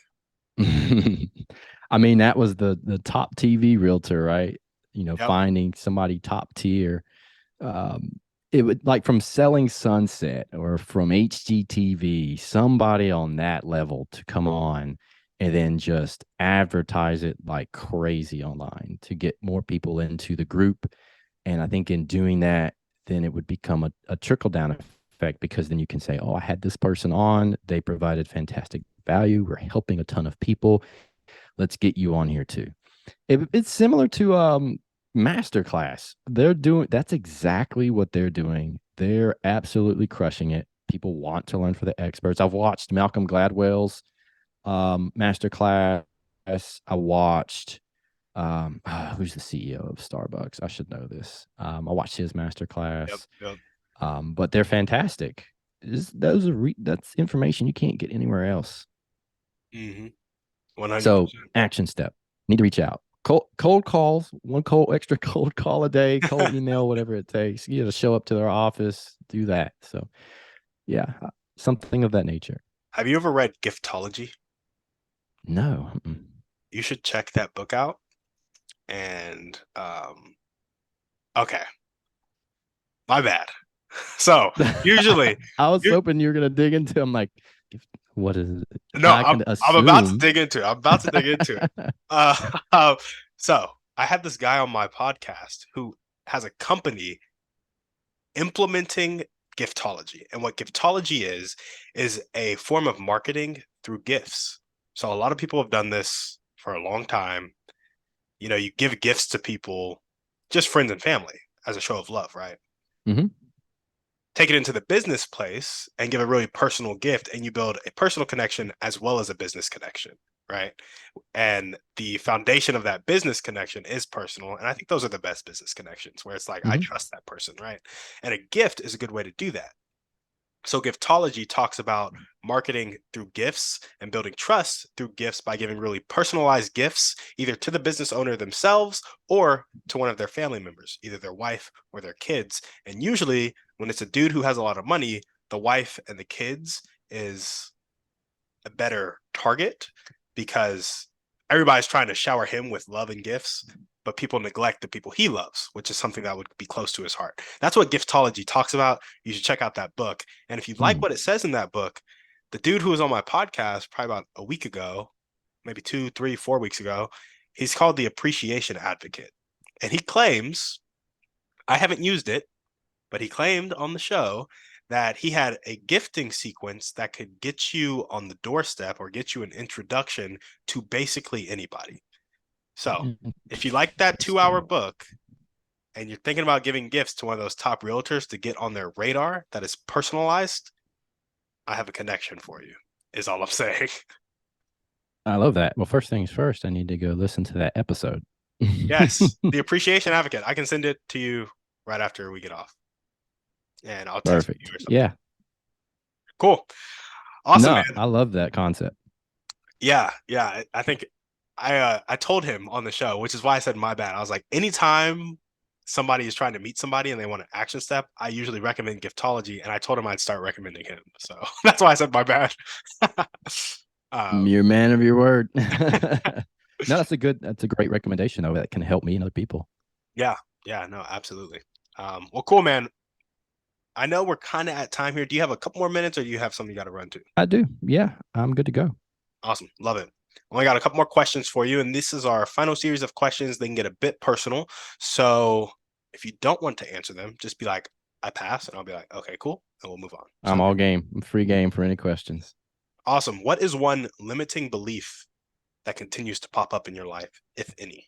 I mean, that was the top TV realtor, right? You know, Yep. finding somebody top tier. Um, it would like from selling Sunset or from HGTV, somebody on that level to come on and then just advertise it like crazy online to get more people into the group. And I think in doing that, then it would become a trickle down effect because then you can say, oh, I had this person on. They provided fantastic value. We're helping a ton of people. Let's get you on here too. It's similar to masterclass. They're doing that's exactly what they're doing. They're absolutely crushing it. People want to learn for the experts. I've watched Malcolm Gladwell's masterclass. I watched who's the CEO of Starbucks? I should know this. I watched his Yep. masterclass. Yep. But they're fantastic. That's information you can't get anywhere else. Mm-hmm. 100%. So action step. Need to reach out. Cold calls, one cold extra cold call a day, cold email, whatever it takes. You got to show up to their office, do that. So yeah, something of that nature. Have you ever read Giftology? No. Mm-mm. You should check that book out. And okay, my bad. So usually, I was you hoping you were gonna dig into. I'm like, what is it? no, I I'm can I'm about to assume. dig into it. I'm about to dig into it. Uh, so I had this guy on my podcast who has a company implementing giftology. And what giftology is a form of marketing through gifts. So a lot of people have done this for a long time. You know, you give gifts to people, just friends and family, as a show of love, right? Hmm. Take it into the business place and give a really personal gift, and you build a personal connection as well as a business connection, right? And the foundation of that business connection is personal, and I think those are the best business connections where it's like I Hmm. trust that person, right? And a gift is a good way to do that. So giftology talks about marketing through gifts and building trust through gifts by giving really personalized gifts either to the business owner themselves or to one of their family members, either their wife or their kids. And usually when it's a dude who has a lot of money, the wife and the kids is a better target because everybody's trying to shower him with love and gifts, but people neglect the people he loves, which is something that would be close to his heart. That's what giftology talks about. You should check out that book. And if you like Mm. what it says in that book, the dude who was on my podcast probably about a week ago, maybe 2, 3, 4 weeks ago, he's called the Appreciation Advocate. And he claims, I haven't used it, but he claimed on the show that he had a gifting sequence that could get you on the doorstep or get you an introduction to basically anybody. So, if you like that 2 hour Interesting. book and you're thinking about giving gifts to one of those top realtors to get on their radar that is personalized, I have a connection for you, is all I'm saying. I love that. Well, first things first, I need to go listen to that episode. Yes, the appreciation advocate. I can send it to you right after we get off, and I'll text you Perfect. or something. Yeah. Cool. Awesome, No, man. I love that concept. Yeah, yeah. I think I told him on the show, which is why I said my bad. I was like, anytime somebody is trying to meet somebody and they want an action step, I usually recommend giftology, and I told him I'd start recommending him. So that's why I said my bad. um, You're a man of your word. No, that's a great recommendation though that can help me and other people. yeah, yeah, no, absolutely. Well, cool, man. I know we're kind of at time here. Do you have a couple more minutes, or do you have something you got to run to? I do. Yeah, I'm good to go. Awesome. Love it. Only got a couple more questions for you, and this is our final series of questions. They can get a bit personal. So if you don't want to answer them, just be like, I pass, and I'll be like, okay, cool. And we'll move on. I'm Sound all good? game. I'm free game for any questions. Awesome. What is one limiting belief that continues to pop up in your life, if any?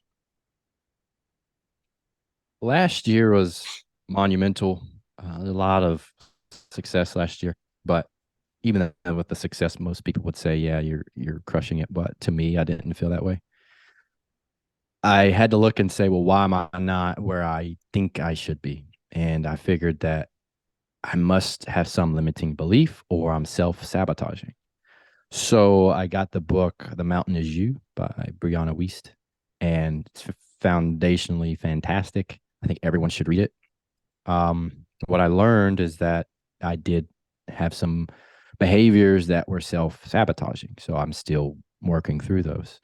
Last year was monumental. A lot of success last year, but even with the success, most people would say, "Yeah, you're crushing it." But to me, I didn't feel that way. I had to look and say, "Well, why am I not where I think I should be?" And I figured that I must have some limiting belief, or I'm self sabotaging. So I got the book "The Mountain Is You" by Brianna Wiest, and it's foundationally fantastic. I think everyone should read it. What I learned is that I did have some behaviors that were self sabotaging. So I'm still working through those.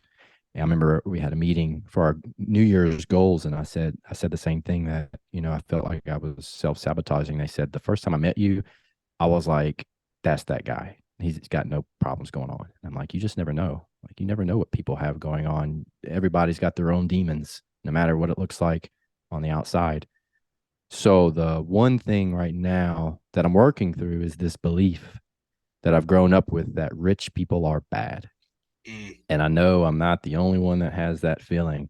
And I remember we had a meeting for our New Year's goals, and I said the same thing that I felt like I was self sabotaging. They said the first time I met you, I was like, "That's that guy. He's got no problems going on." And I'm like, "You just never know. Like you never know what people have going on. Everybody's got their own demons, no matter what it looks like on the outside." So the one thing right now that I'm working through is this belief that I've grown up with that rich people are bad. Mm, And I know I'm not the only one that has that feeling.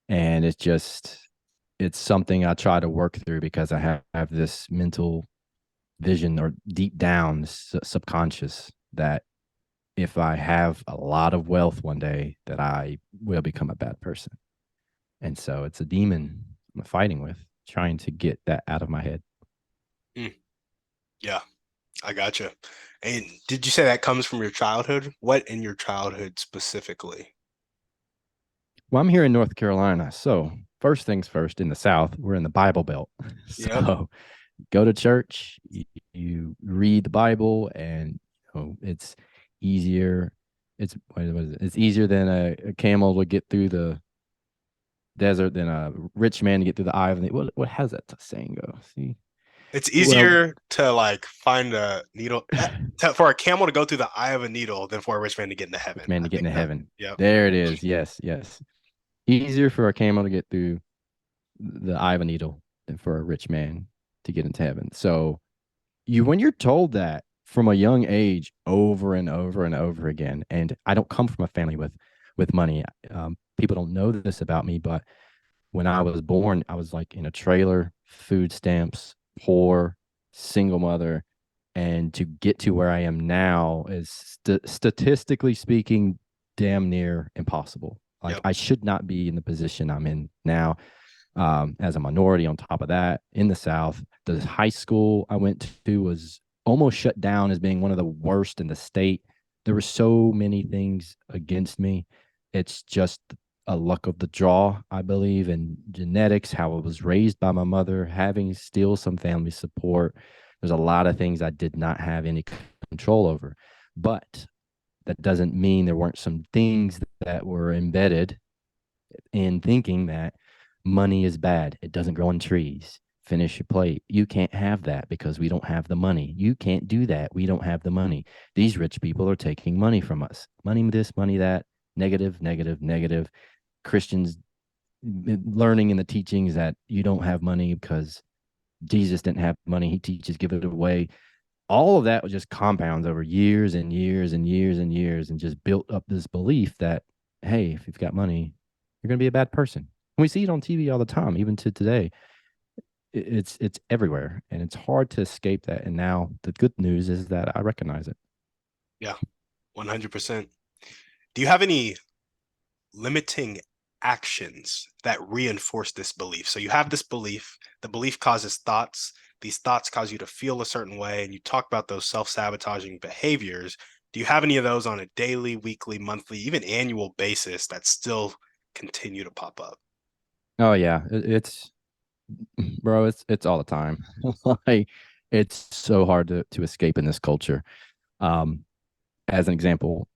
And it's something I try to work through because I have this mental vision or deep down subconscious that if I have a lot of wealth one day, that I will become a bad person. And so it's a demon I'm fighting with, trying to get that out of my head. mm, yeah, I gotcha. And did you say that comes from your childhood? What in your childhood specifically? Well, I'm here in North Carolina. So, first things first, in the South, we're in the Bible Belt. Yep. So, go to church, you read the Bible, and it's easier. What is it? It's easier than a camel to get through the desert than a rich man to get through the eye of the. What has that saying go? See, It's well, easier to like find a needle for a camel to go through the eye of a needle than for a rich man to get into rich heaven. man I to get think into that. heaven. Yep. There it is. Yes, yes. Easier for a camel to get through the eye of a needle than for a rich man to get into heaven. So when you're told that from a young age over and over and over again, and I don't come from a family with money. People don't know this about me, but when I was born, I was like in a trailer, food stamps, poor, single mother, and to get to where I am now is statistically speaking damn near impossible. Like Yep. I should not be in the position I'm in now, as a minority. On top of that, in the South, the high school I went to was almost shut down as being one of the worst in the state. There were so many things against me. It's just a luck of the draw, I believe, and genetics, how I was raised by my mother, having still some family support. There's a lot of things I did not have any control over. But that doesn't mean there weren't some things that were embedded in thinking that money is bad. It doesn't grow on trees. Finish your plate. You can't have that because we don't have the money. You can't do that. We don't have the money. These rich people are taking money from us. Money this, money that. Negative, negative, negative. Christians learning in the teachings that you don't have money because Jesus didn't have money. He teaches give it away. All of that was just compounds over years and years and years and years and just built up this belief that, hey, if you've got money, you're going to be a bad person. And we see it on TV all the time, even to today. It's everywhere, and it's hard to escape that. And now the good news is that I recognize it. Yeah, 100%. Do you have any limiting actions that reinforce this belief? So you have this belief, the belief causes thoughts, these thoughts cause you to feel a certain way, and you talk about those self-sabotaging behaviors. Do you have any of those on a daily, weekly, monthly, even annual basis that still continue to pop up? Oh yeah, it's bro, it's all the time. Like it's so hard to escape in this culture. Um, as an example,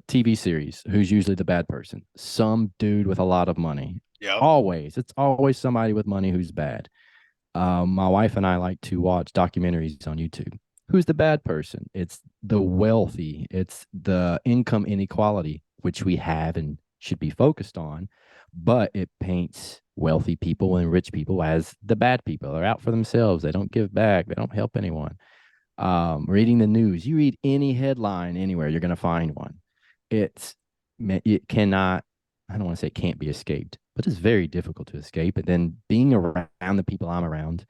TV series, who's usually the bad person? Some dude with a lot of money. Yep. Always, it's always somebody with money who's bad. My wife and I like to watch documentaries on YouTube. Who's the bad person? It's the wealthy. It's the income inequality, which we have and should be focused on, but it paints wealthy people and rich people as the bad people. They're out for themselves. They don't give back. They don't help anyone. Reading the news, you read any headline anywhere, you're going to find one. It's it cannot. I don't want to say it can't be escaped, but it's very difficult to escape. And then being around the people I'm around,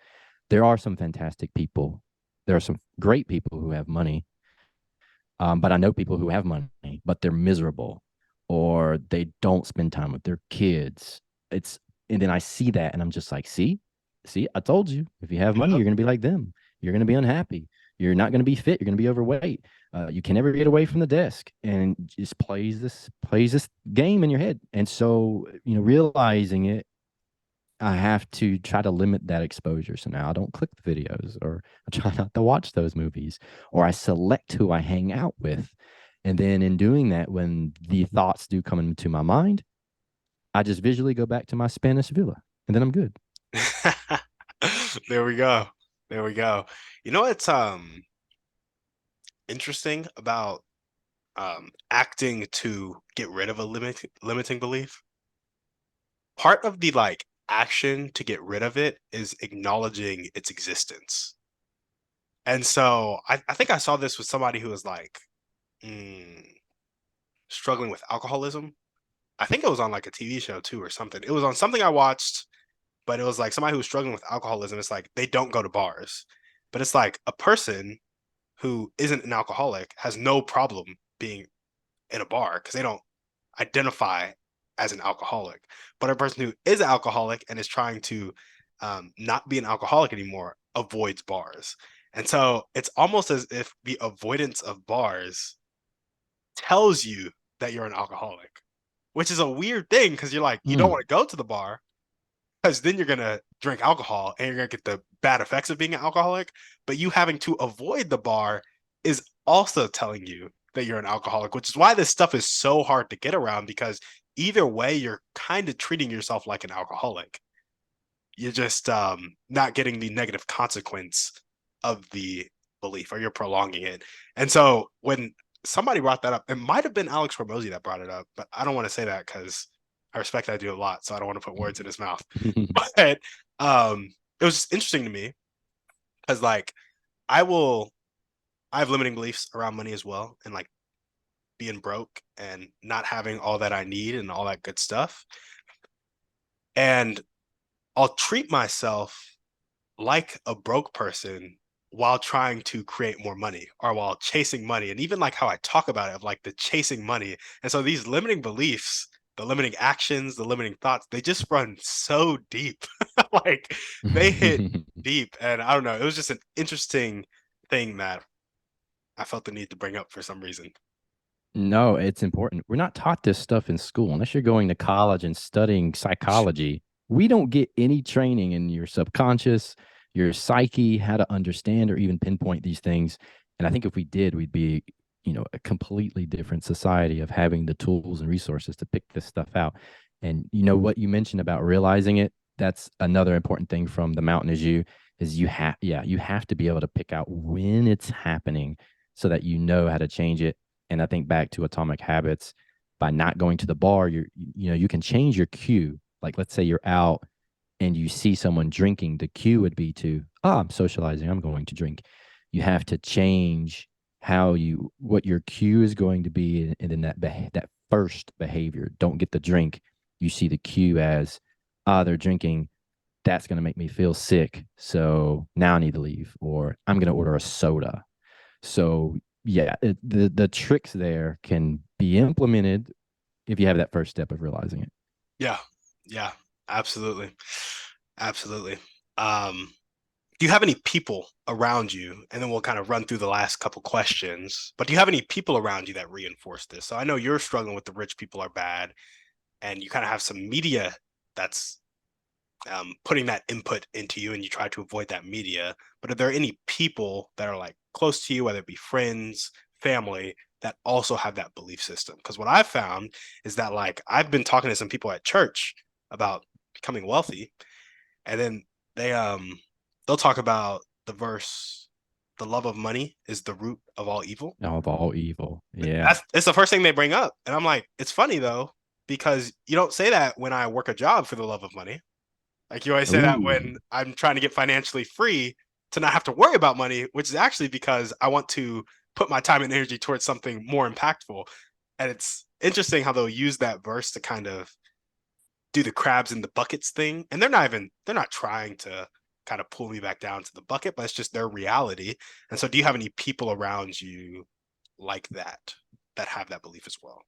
there are some fantastic people. There are some great people who have money, but I know people who have money, but they're miserable or they don't spend time with their kids. It's and then I see that and I'm just like, see, I told you, if you have money, Yep. you're gonna be like them. You're gonna be unhappy. You're not gonna be fit. You're gonna be overweight. You can never get away from the desk, and just plays this game in your head. And so, realizing it, I have to try to limit that exposure. So now I don't click the videos, or I try not to watch those movies, or I select who I hang out with. And then in doing that, when the thoughts do come into my mind, I just visually go back to my Spanish villa and then I'm good. There we go. There we go. You know what's interesting about acting to get rid of a limiting belief? Part of the like action to get rid of it is acknowledging its existence. And so I think I saw this with somebody who was like mm, struggling with alcoholism. I think it was on like a TV show too or something. It was on something I watched, but it was like somebody who was struggling with alcoholism. It's like they don't go to bars, but it's like a person who isn't an alcoholic has no problem being in a bar because they don't identify as an alcoholic. But a person who is an alcoholic and is trying to not be an alcoholic anymore avoids bars. And so it's almost as if the avoidance of bars tells you that you're an alcoholic, which is a weird thing because you're like, you don't want Mm. to go to the bar because then you're going to drink alcohol and you're going to get the bad effects of being an alcoholic. But you having to avoid the bar is also telling you that you're an alcoholic, which is why this stuff is so hard to get around because either way, you're kind of treating yourself like an alcoholic. You're just not getting the negative consequence of the belief or you're prolonging it. And so when somebody brought that up, it might have been Alex Hormozy that brought it up, but I don't want to say that because I respect that dude a lot. So I don't want to put words in his mouth. But it was just interesting to me because like I will I have limiting beliefs around money as well and like being broke and not having all that I need and all that good stuff. And I'll treat myself like a broke person while trying to create more money or while chasing money. And even like how I talk about it of like the chasing money. And so these limiting beliefs, the limiting actions, the limiting thoughts, they just run so deep. Like they hit deep. And I don't know, it was just an interesting thing that I felt the need to bring up for some reason. No, it's important. We're not taught this stuff in school unless you're going to college and studying psychology. We don't get any training in your subconscious, your psyche, how to understand or even pinpoint these things. And I think if we did, we'd be, a completely different society of having the tools and resources to pick this stuff out. And what you mentioned about realizing it, that's another important thing from the mountain is you have to be able to pick out when it's happening so that you know how to change it. And I think back to Atomic Habits, by not going to the bar, you can change your cue. Like let's say you're out and you see someone drinking, the cue would be to, I'm socializing, I'm going to drink. You have to change what your cue is going to be, and then that first behavior. Don't get the drink. You see the cue as, they're drinking. that's going to make me feel sick. So now I need to leave, or I'm going to order a soda. So yeah, the tricks there can be implemented if you have that first step of realizing it. Yeah. Yeah. Absolutely. Absolutely. Um, do you have any people around you? And then we'll kind of run through the last couple questions. But do you have any people around you that reinforce this? So I know you're struggling with the rich people are bad, and you kind of have some media that's putting that input into you, and you try to avoid that media. But are there any people that are like close to you, whether it be friends, family, that also have that belief system? Because what I've found is that like I've been talking to some people at church about becoming wealthy, and then they they'll talk about the verse, the love of money is the root of all evil. Of all evil. Yeah. That's it's the first thing they bring up. And I'm like, it's funny though, because you don't say that when I work a job for the love of money. Like you always say that Ooh. when I'm trying to get financially free to not have to worry about money, which is actually because I want to put my time and energy towards something more impactful. And it's interesting how they'll use that verse to kind of do the crabs in the buckets thing. And they're not trying to kind of pull me back down to the bucket, but it's just their reality. And so do you have any people around you like that have that belief as well?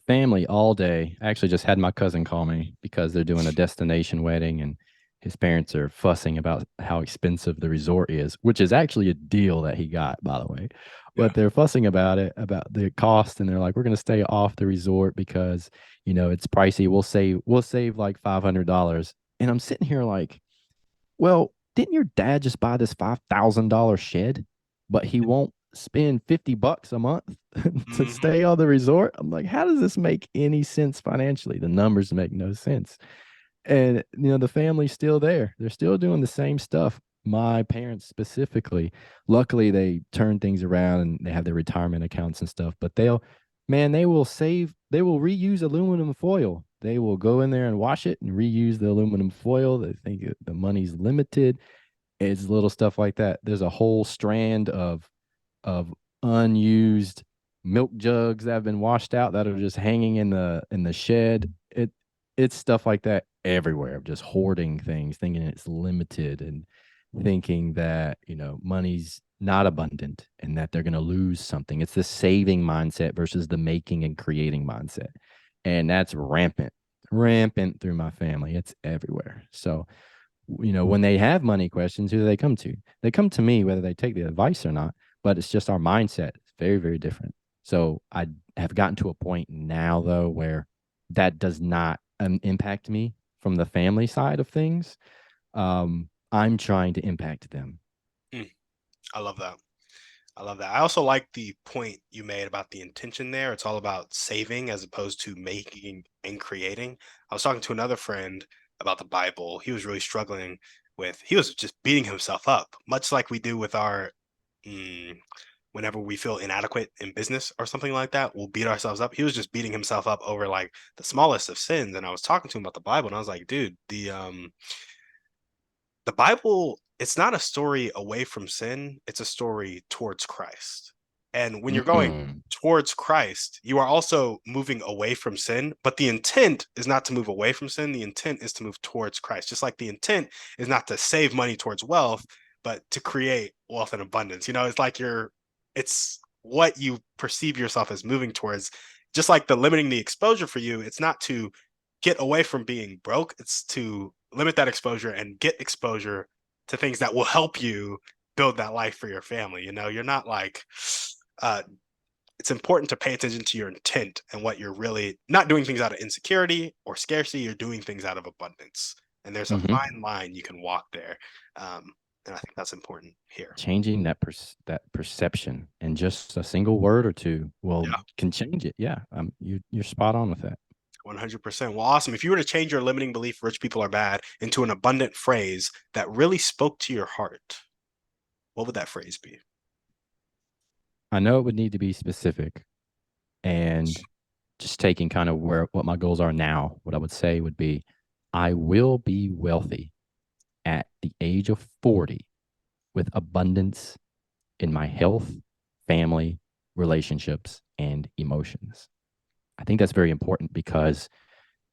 Family all day. I actually just had my cousin call me because they're doing a destination wedding and his parents are fussing about how expensive the resort is, which is actually a deal that he got, by the way. Yeah. But they're fussing about it, about the cost, and they're like, "We're going to stay off the resort because it's pricey. We'll save like $500." And I'm sitting here like, well, didn't your dad just buy this $5,000 shed, but he won't spend $50 a month to Mm-hmm. stay on the resort? I'm like, how does this make any sense financially? The numbers make no sense. And the family's still there. They're still doing the same stuff. My parents specifically, luckily they turn things around and they have their retirement accounts and stuff, but they will save, they will reuse aluminum foil. They will go in there and wash it and reuse the aluminum foil. They think the money's limited. It's little stuff like that. There's a whole strand of unused milk jugs that have been washed out that are just hanging in the shed. It's stuff like that everywhere, just hoarding things, thinking it's limited and thinking that, money's not abundant and that they're going to lose something. It's the saving mindset versus the making and creating mindset. And that's rampant through my family. It's everywhere. So, when they have money questions, who do they come to? They come to me, whether they take the advice or not, but it's just our mindset. It's very, very different. So I have gotten to a point now, though, where that does not impact me from the family side of things. I'm trying to impact them. Mm, I love that. I love that. I also like the point you made about the intention there. It's all about saving as opposed to making and creating. I was talking to another friend about the Bible. He was really struggling he was just beating himself up, much like we do with our, mm, whenever we feel inadequate in business or something like that, we'll beat ourselves up. He was just beating himself up over like the smallest of sins. And I was talking to him about the Bible and I was like, dude, the Bible, it's not a story away from sin, it's a story towards Christ. And when you're going Mm. towards Christ, you are also moving away from sin, but the intent is not to move away from sin. The intent is to move towards Christ. Just like the intent is not to save money towards wealth, but to create wealth and abundance. It's like it's what you perceive yourself as moving towards. Just like the limiting the exposure for you, it's not to get away from being broke, it's to limit that exposure and get exposure to things that will help you build that life for your family. You're not like uh it's important to pay attention to your intent and what you're really not doing things out of insecurity or scarcity, you're doing things out of abundance. And there's a Hmm. fine line you can walk there. And I think that's important here. Changing that perception and just a single word or two will Yeah, can change it. Yeah, you're spot on with that. 100%. Well, awesome. If you were to change your limiting belief, rich people are bad, into an abundant phrase that really spoke to your heart, what would that phrase be? I know it would need to be specific, and just taking kind of where what my goals are now, what I would say would be, I will be wealthy at the age of 40 with abundance in my health, family, relationships, and emotions. I think that's very important because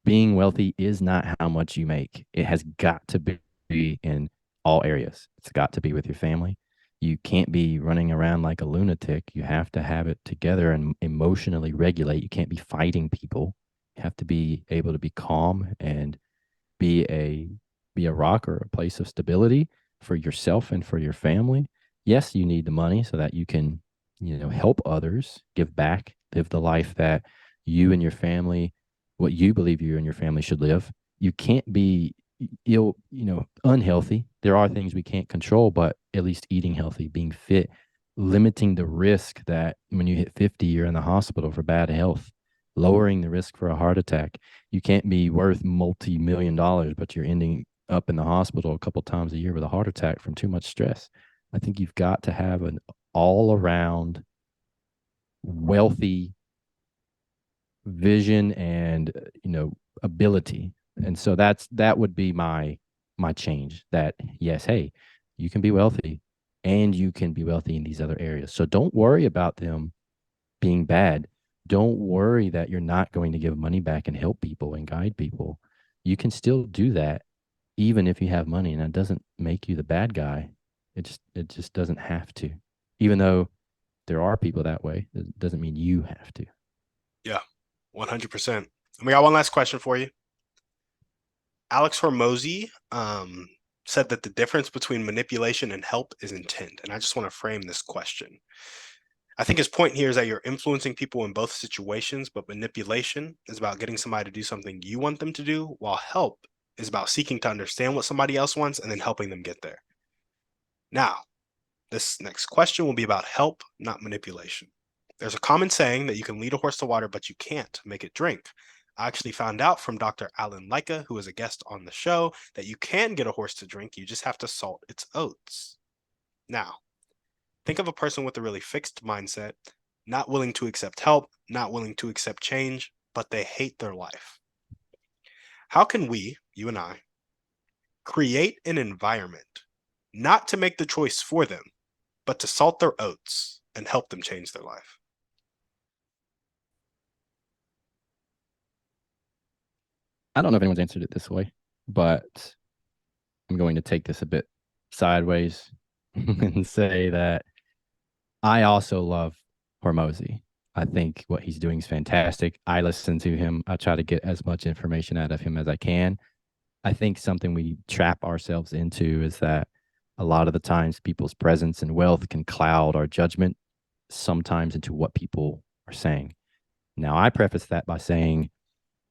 being wealthy is not how much you make. It has got to be be in all areas. It's got to be with your family. You can't be running around like a lunatic. You have to have it together and emotionally regulate. You can't be fighting people. You have to be able to be calm and be a be a rock or a place of stability for yourself and for your family. Yes, you need the money so that you can, help others, give back, live the life that you and your family, what you believe you and your family should live. You can't be unhealthy. There are things we can't control, but at least eating healthy, being fit, limiting the risk that when you hit 50, you're in the hospital for bad health, lowering the risk for a heart attack. You can't be worth multi-million dollars, but you're ending up in the hospital a couple times a year with a heart attack from too much stress. I think you've got to have an all around wealthy vision and ability. And so that would be my change, that yes, hey, you can be wealthy and you can be wealthy in these other areas. So don't worry about them being bad. Don't worry that you're not going to give money back and help people and guide people. You can still do that even if you have money, and that doesn't make you the bad guy. It just doesn't have to. Even though there are people that way, it doesn't mean you have to. Yeah, 100%. And we got one last question for you. Alex Hormozy said that the difference between manipulation and help is intent. And I just want to frame this question. I think his point here is that you're influencing people in both situations, but manipulation is about getting somebody to do something you want them to do, while help is about seeking to understand what somebody else wants and then helping them get there. Now, this next question will be about help, not manipulation. There's a common saying that you can lead a horse to water, but you can't make it drink. I actually found out from Dr. Alan Leica, who was a guest on the show, that you can get a horse to drink, you just have to salt its oats. Now, think of a person with a really fixed mindset, not willing to accept help, not willing to accept change, but they hate their life. How can we, you and I, create an environment not to make the choice for them, but to salt their oats and help them change their life? I don't know if anyone's answered it this way, but I'm going to take this a bit sideways and say that I also love Hormozy. I think what he's doing is fantastic. I listen to him. I try to get as much information out of him as I can. I think something we trap ourselves into is that a lot of the times people's presence and wealth can cloud our judgment sometimes into what people are saying. Now, I preface that by saying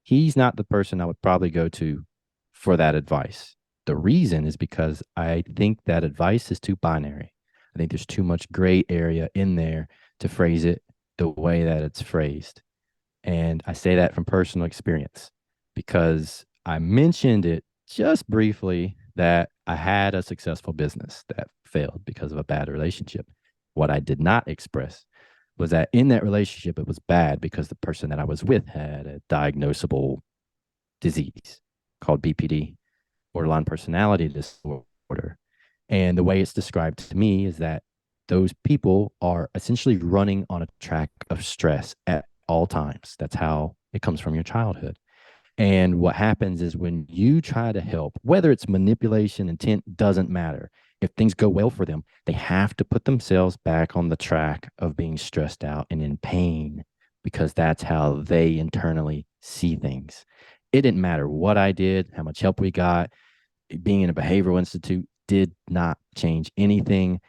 he's not the person I would probably go to for that advice. The reason is because I think that advice is too binary. I think there's too much gray area in there to phrase it the way that it's phrased. And I say that from personal experience because I mentioned it just briefly that I had a successful business that failed because of a bad relationship. What I did not express was that in that relationship, it was bad because the person that I was with had a diagnosable disease called BPD, borderline personality disorder. And the way it's described to me is that those people are essentially running on a track of stress at all times. That's how it comes from your childhood. And what happens is when you try to help, whether it's manipulation, intent, doesn't matter. If things go well for them, they have to put themselves back on the track of being stressed out and in pain because that's how they internally see things. It didn't matter what I did, how much help we got. Being in a behavioral institute did not change anything.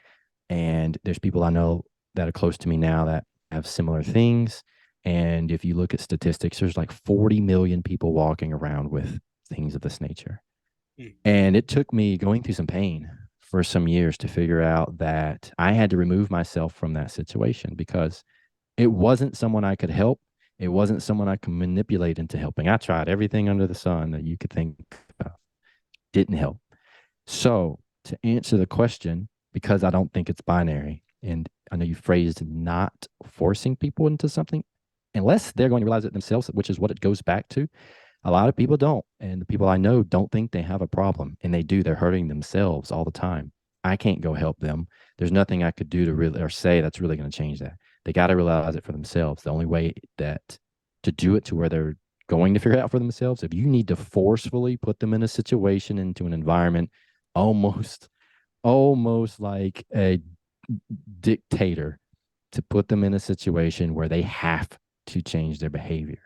And there's people I know that are close to me now that have similar things. And if you look at statistics, there's like 40 million people walking around with things of this nature. Hmm. And it took me going through some pain for some years to figure out that I had to remove myself from that situation because it wasn't someone I could help. It wasn't someone I could manipulate into helping. I tried everything under the sun that you could think of, didn't help. So, to answer the question, because I don't think it's binary, and I know you phrased not forcing people into something, unless they're going to realize it themselves, which is what it goes back to. A lot of people don't. And the people I know don't think they have a problem, and they do. They're hurting themselves all the time. I can't go help them. There's nothing I could do to really or say that's really going to change that. They got to realize it for themselves. The only way that to do it to where they're going to figure it out for themselves, if you need to forcefully put them in a situation, into an environment almost almost like a dictator to put them in a situation where they have to change their behavior.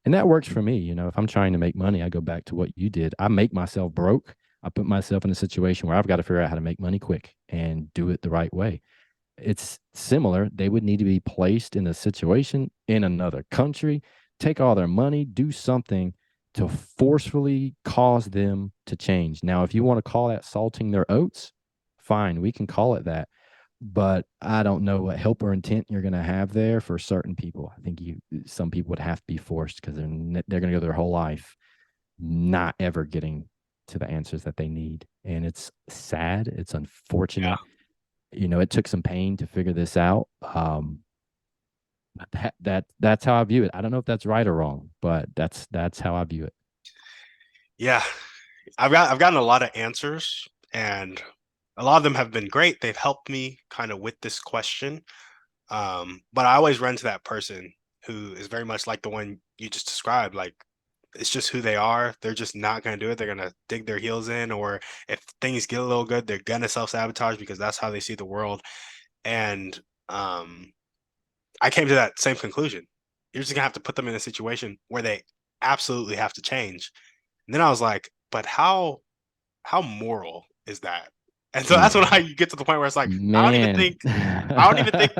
And that works for me. You know, if I'm trying to make money, I go back to what you did. I make myself broke. I put myself in a situation where I've got to figure out how to make money quick and do it the right way. It's similar. They would need to be placed in a situation in another country, take all their money, do something to forcefully cause them to change. Now, if you want to call that salting their oats, fine, we can call it that. But I don't know what help or intent you're going to have there for certain people. I think some people would have to be forced because they're going to go their whole life not ever getting to the answers that they need. And it's sad. It's Yeah. unfortunate. You know, it took some pain to figure this out. But that's how I view it. I don't know if that's right or wrong, but that's how I view it. Yeah. I've gotten a lot of answers, and a lot of them have been great. They've helped me kind of with this question. But I always run to that person who is very much like the one you just described. Like, it's just who they are. They're just not going to do it. They're going to dig their heels in, or if things get a little good, they're going to self sabotage because that's how they see the world. And I came to that same conclusion. You're just going to have to put them in a situation where they absolutely have to change. And then I was like, but how moral is that? And so that's when Mm, you get to the point where it's like, man. I don't even think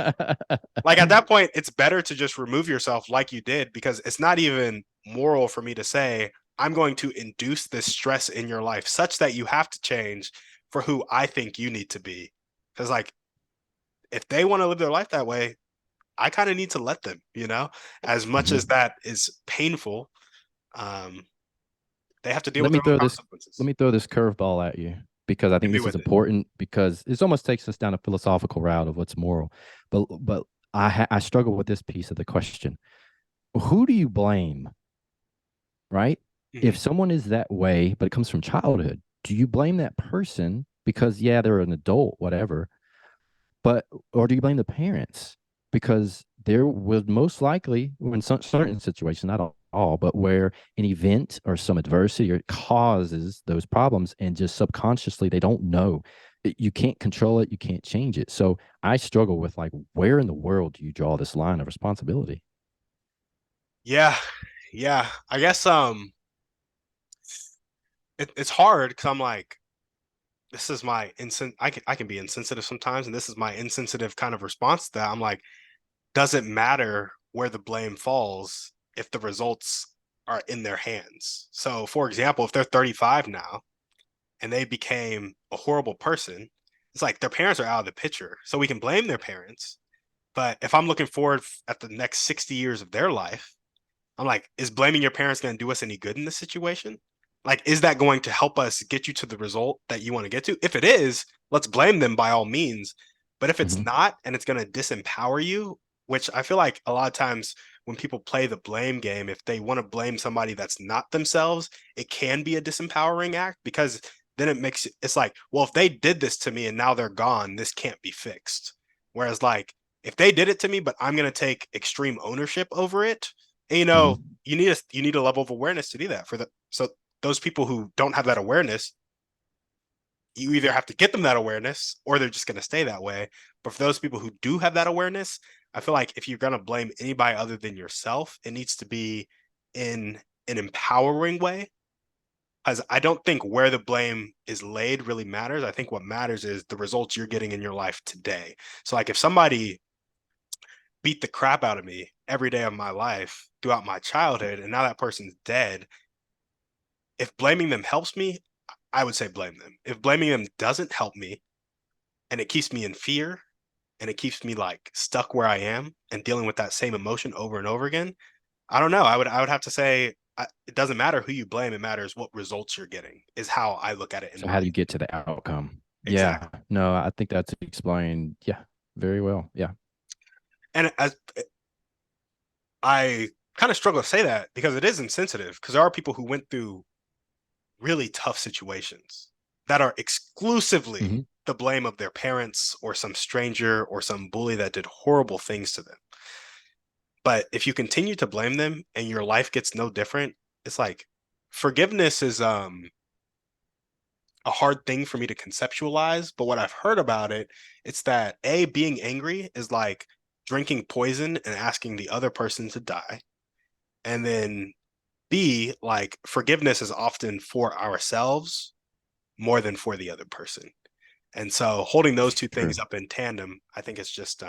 like at that point, it's better to just remove yourself like you did, because it's not even moral for me to say, I'm going to induce this stress in your life such that you have to change for who I think you need to be. Because, like, if they want to live their life that way, I kind of need to let them, as much as Mhm. that is painful. Um, they have to deal Let with me their own throw this let consequences. me throw this curveball at you because I Hit think me this is with it. important because this almost takes us down a philosophical route of what's moral. But I struggle with this piece of the question. Who do you blame, right? If Mhm. someone is that way, but it comes from childhood, do you blame that person because yeah, they're an adult, whatever, but or do you blame the parents? Because there was most likely in some certain situations, not all, but where an event or some adversity or causes those problems, and just subconsciously they don't know. You can't control it, you can't change it. So I struggle with like, where in the world do you draw this line of responsibility? Yeah, yeah. I guess it's hard because I'm like, this is my I can be insensitive sometimes, and this is my insensitive kind of response to that. I'm like, does it matter where the blame falls if the results are in their hands? So, for example, if they're 35 now and they became a horrible person, it's like their parents are out of the picture. So we can blame their parents. But if I'm looking forward at the next 60 years of their life, I'm like, is blaming your parents going to do us any good in this situation? Like, is that going to help us get you to the result that you want to get to? If it is, let's blame them by all means. But if it's Mm-hmm. not, and it's going to disempower you, which I feel like a lot of times when people play the blame game, if they want to blame somebody that's not themselves, it can be a disempowering act, because then it's like, well, if they did this to me and now they're gone, this can't be fixed. Whereas, like, if they did it to me, but I'm going to take extreme ownership over it, and, Mm-hmm. you need a level of awareness to do that. So those people who don't have that awareness, you either have to get them that awareness or they're just going to stay that way. But for those people who do have that awareness, I feel like if you're going to blame anybody other than yourself, it needs to be in an empowering way. Because I don't think where the blame is laid really matters. I think what matters is the results you're getting in your life today. So, like, if somebody beat the crap out of me every day of my life throughout my childhood, and now that person's dead, if blaming them helps me, I would say blame them. If blaming them doesn't help me and it keeps me in fear and it keeps me like stuck where I am and dealing with that same emotion over and over again, I don't know. I would have to say it doesn't matter who you blame. It matters what results you're getting. Is how I look at it in So my how do you get to the outcome? Yeah, exactly. no, I think that's explained. Yeah, very well. Yeah. And as I kind of struggle to say that because it is insensitive, because there are people who went through really tough situations that are exclusively Mm-hmm. the blame of their parents or some stranger or some bully that did horrible things to them. But if you continue to blame them and your life gets no different, it's like forgiveness is a hard thing for me to conceptualize, but what I've heard about it, it's that A, being angry is like drinking poison and asking the other person to die. And then B, like forgiveness is often for ourselves more than for the other person. And so holding those two True. things up in tandem, I think it's just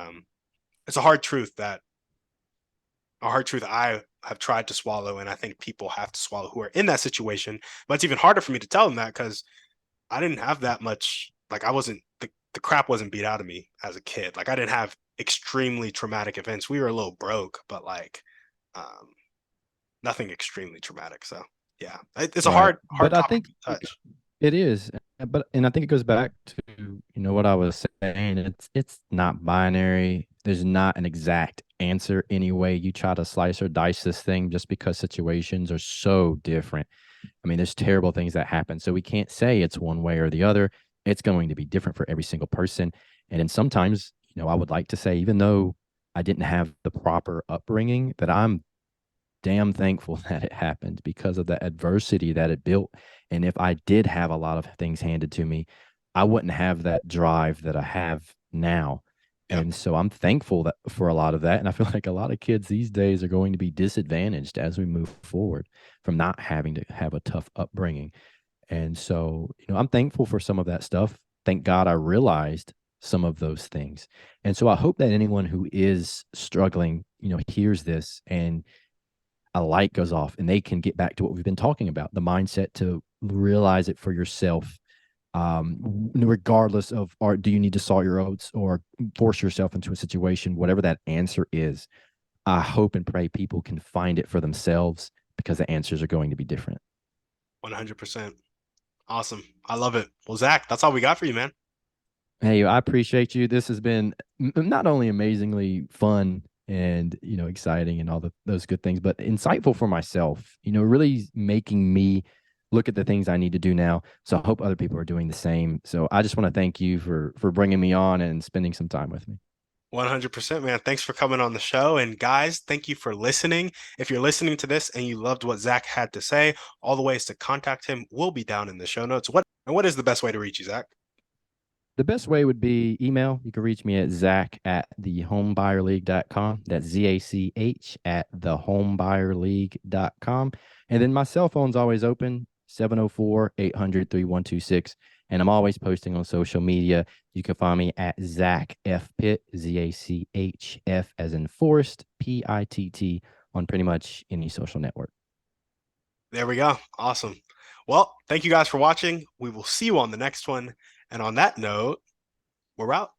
it's a hard truth that a hard truth I have tried to swallow, and I think people have to swallow who are in that situation. But it's even harder for me to tell them that because I didn't have that much. Like I wasn't the crap wasn't beat out of me as a kid. Like I didn't have extremely traumatic events. We were a little broke, but like um, nothing extremely traumatic. So yeah, it's a Right. hard But I topic think to touch. it is. But and I think it goes back to, what I was saying. It's not binary. There's not an exact answer anyway. You try to slice or dice this thing just because situations are so different. I mean, there's terrible things that happen. So we can't say it's one way or the other. It's going to be different for every single person. And then sometimes, I would like to say, even though I didn't have the proper upbringing, that I'm damn thankful that it happened because of the adversity that it built. And if I did have a lot of things handed to me, I wouldn't have that drive that I have now. Yep, And so I'm thankful that for a lot of that. And I feel like a lot of kids these days are going to be disadvantaged as we move forward from not having to have a tough upbringing. And so, I'm thankful for some of that stuff. Thank God I realized some of those things. And so I hope that anyone who is struggling, hears this and a light goes off and they can get back to what we've been talking about, the mindset to realize it for yourself, regardless of, or do you need to salt your oats or force yourself into a situation, whatever that answer is. I hope and pray people can find it for themselves because the answers are going to be different. 100%. Awesome. I love it. Well, Zach, that's all we got for you, man. Hey, I appreciate you. This has been not only amazingly fun and exciting and all those good things, but insightful for myself. Really making me look at the things I need to do now. So I hope other people are doing the same. So I just want to thank you for bringing me on and spending some time with me. 100%, man. Thanks for coming on the show. And guys, thank you for listening. If you're listening to this and you loved what Zach had to say, all the ways to contact him will be down in the show notes. What is the best way to reach you, Zach? The best way would be email. You can reach me at Zach at thehomebuyerleague.com. That's ZACH at thehomebuyerleague.com. And then my cell phone's always open, 704-800-3126. And I'm always posting on social media. You can find me at Zach F. Pitt, ZACHF as in Forrest, PITT on pretty much any social network. There we go. Awesome. Well, thank you guys for watching. We will see you on the next one. And on that note, we're out.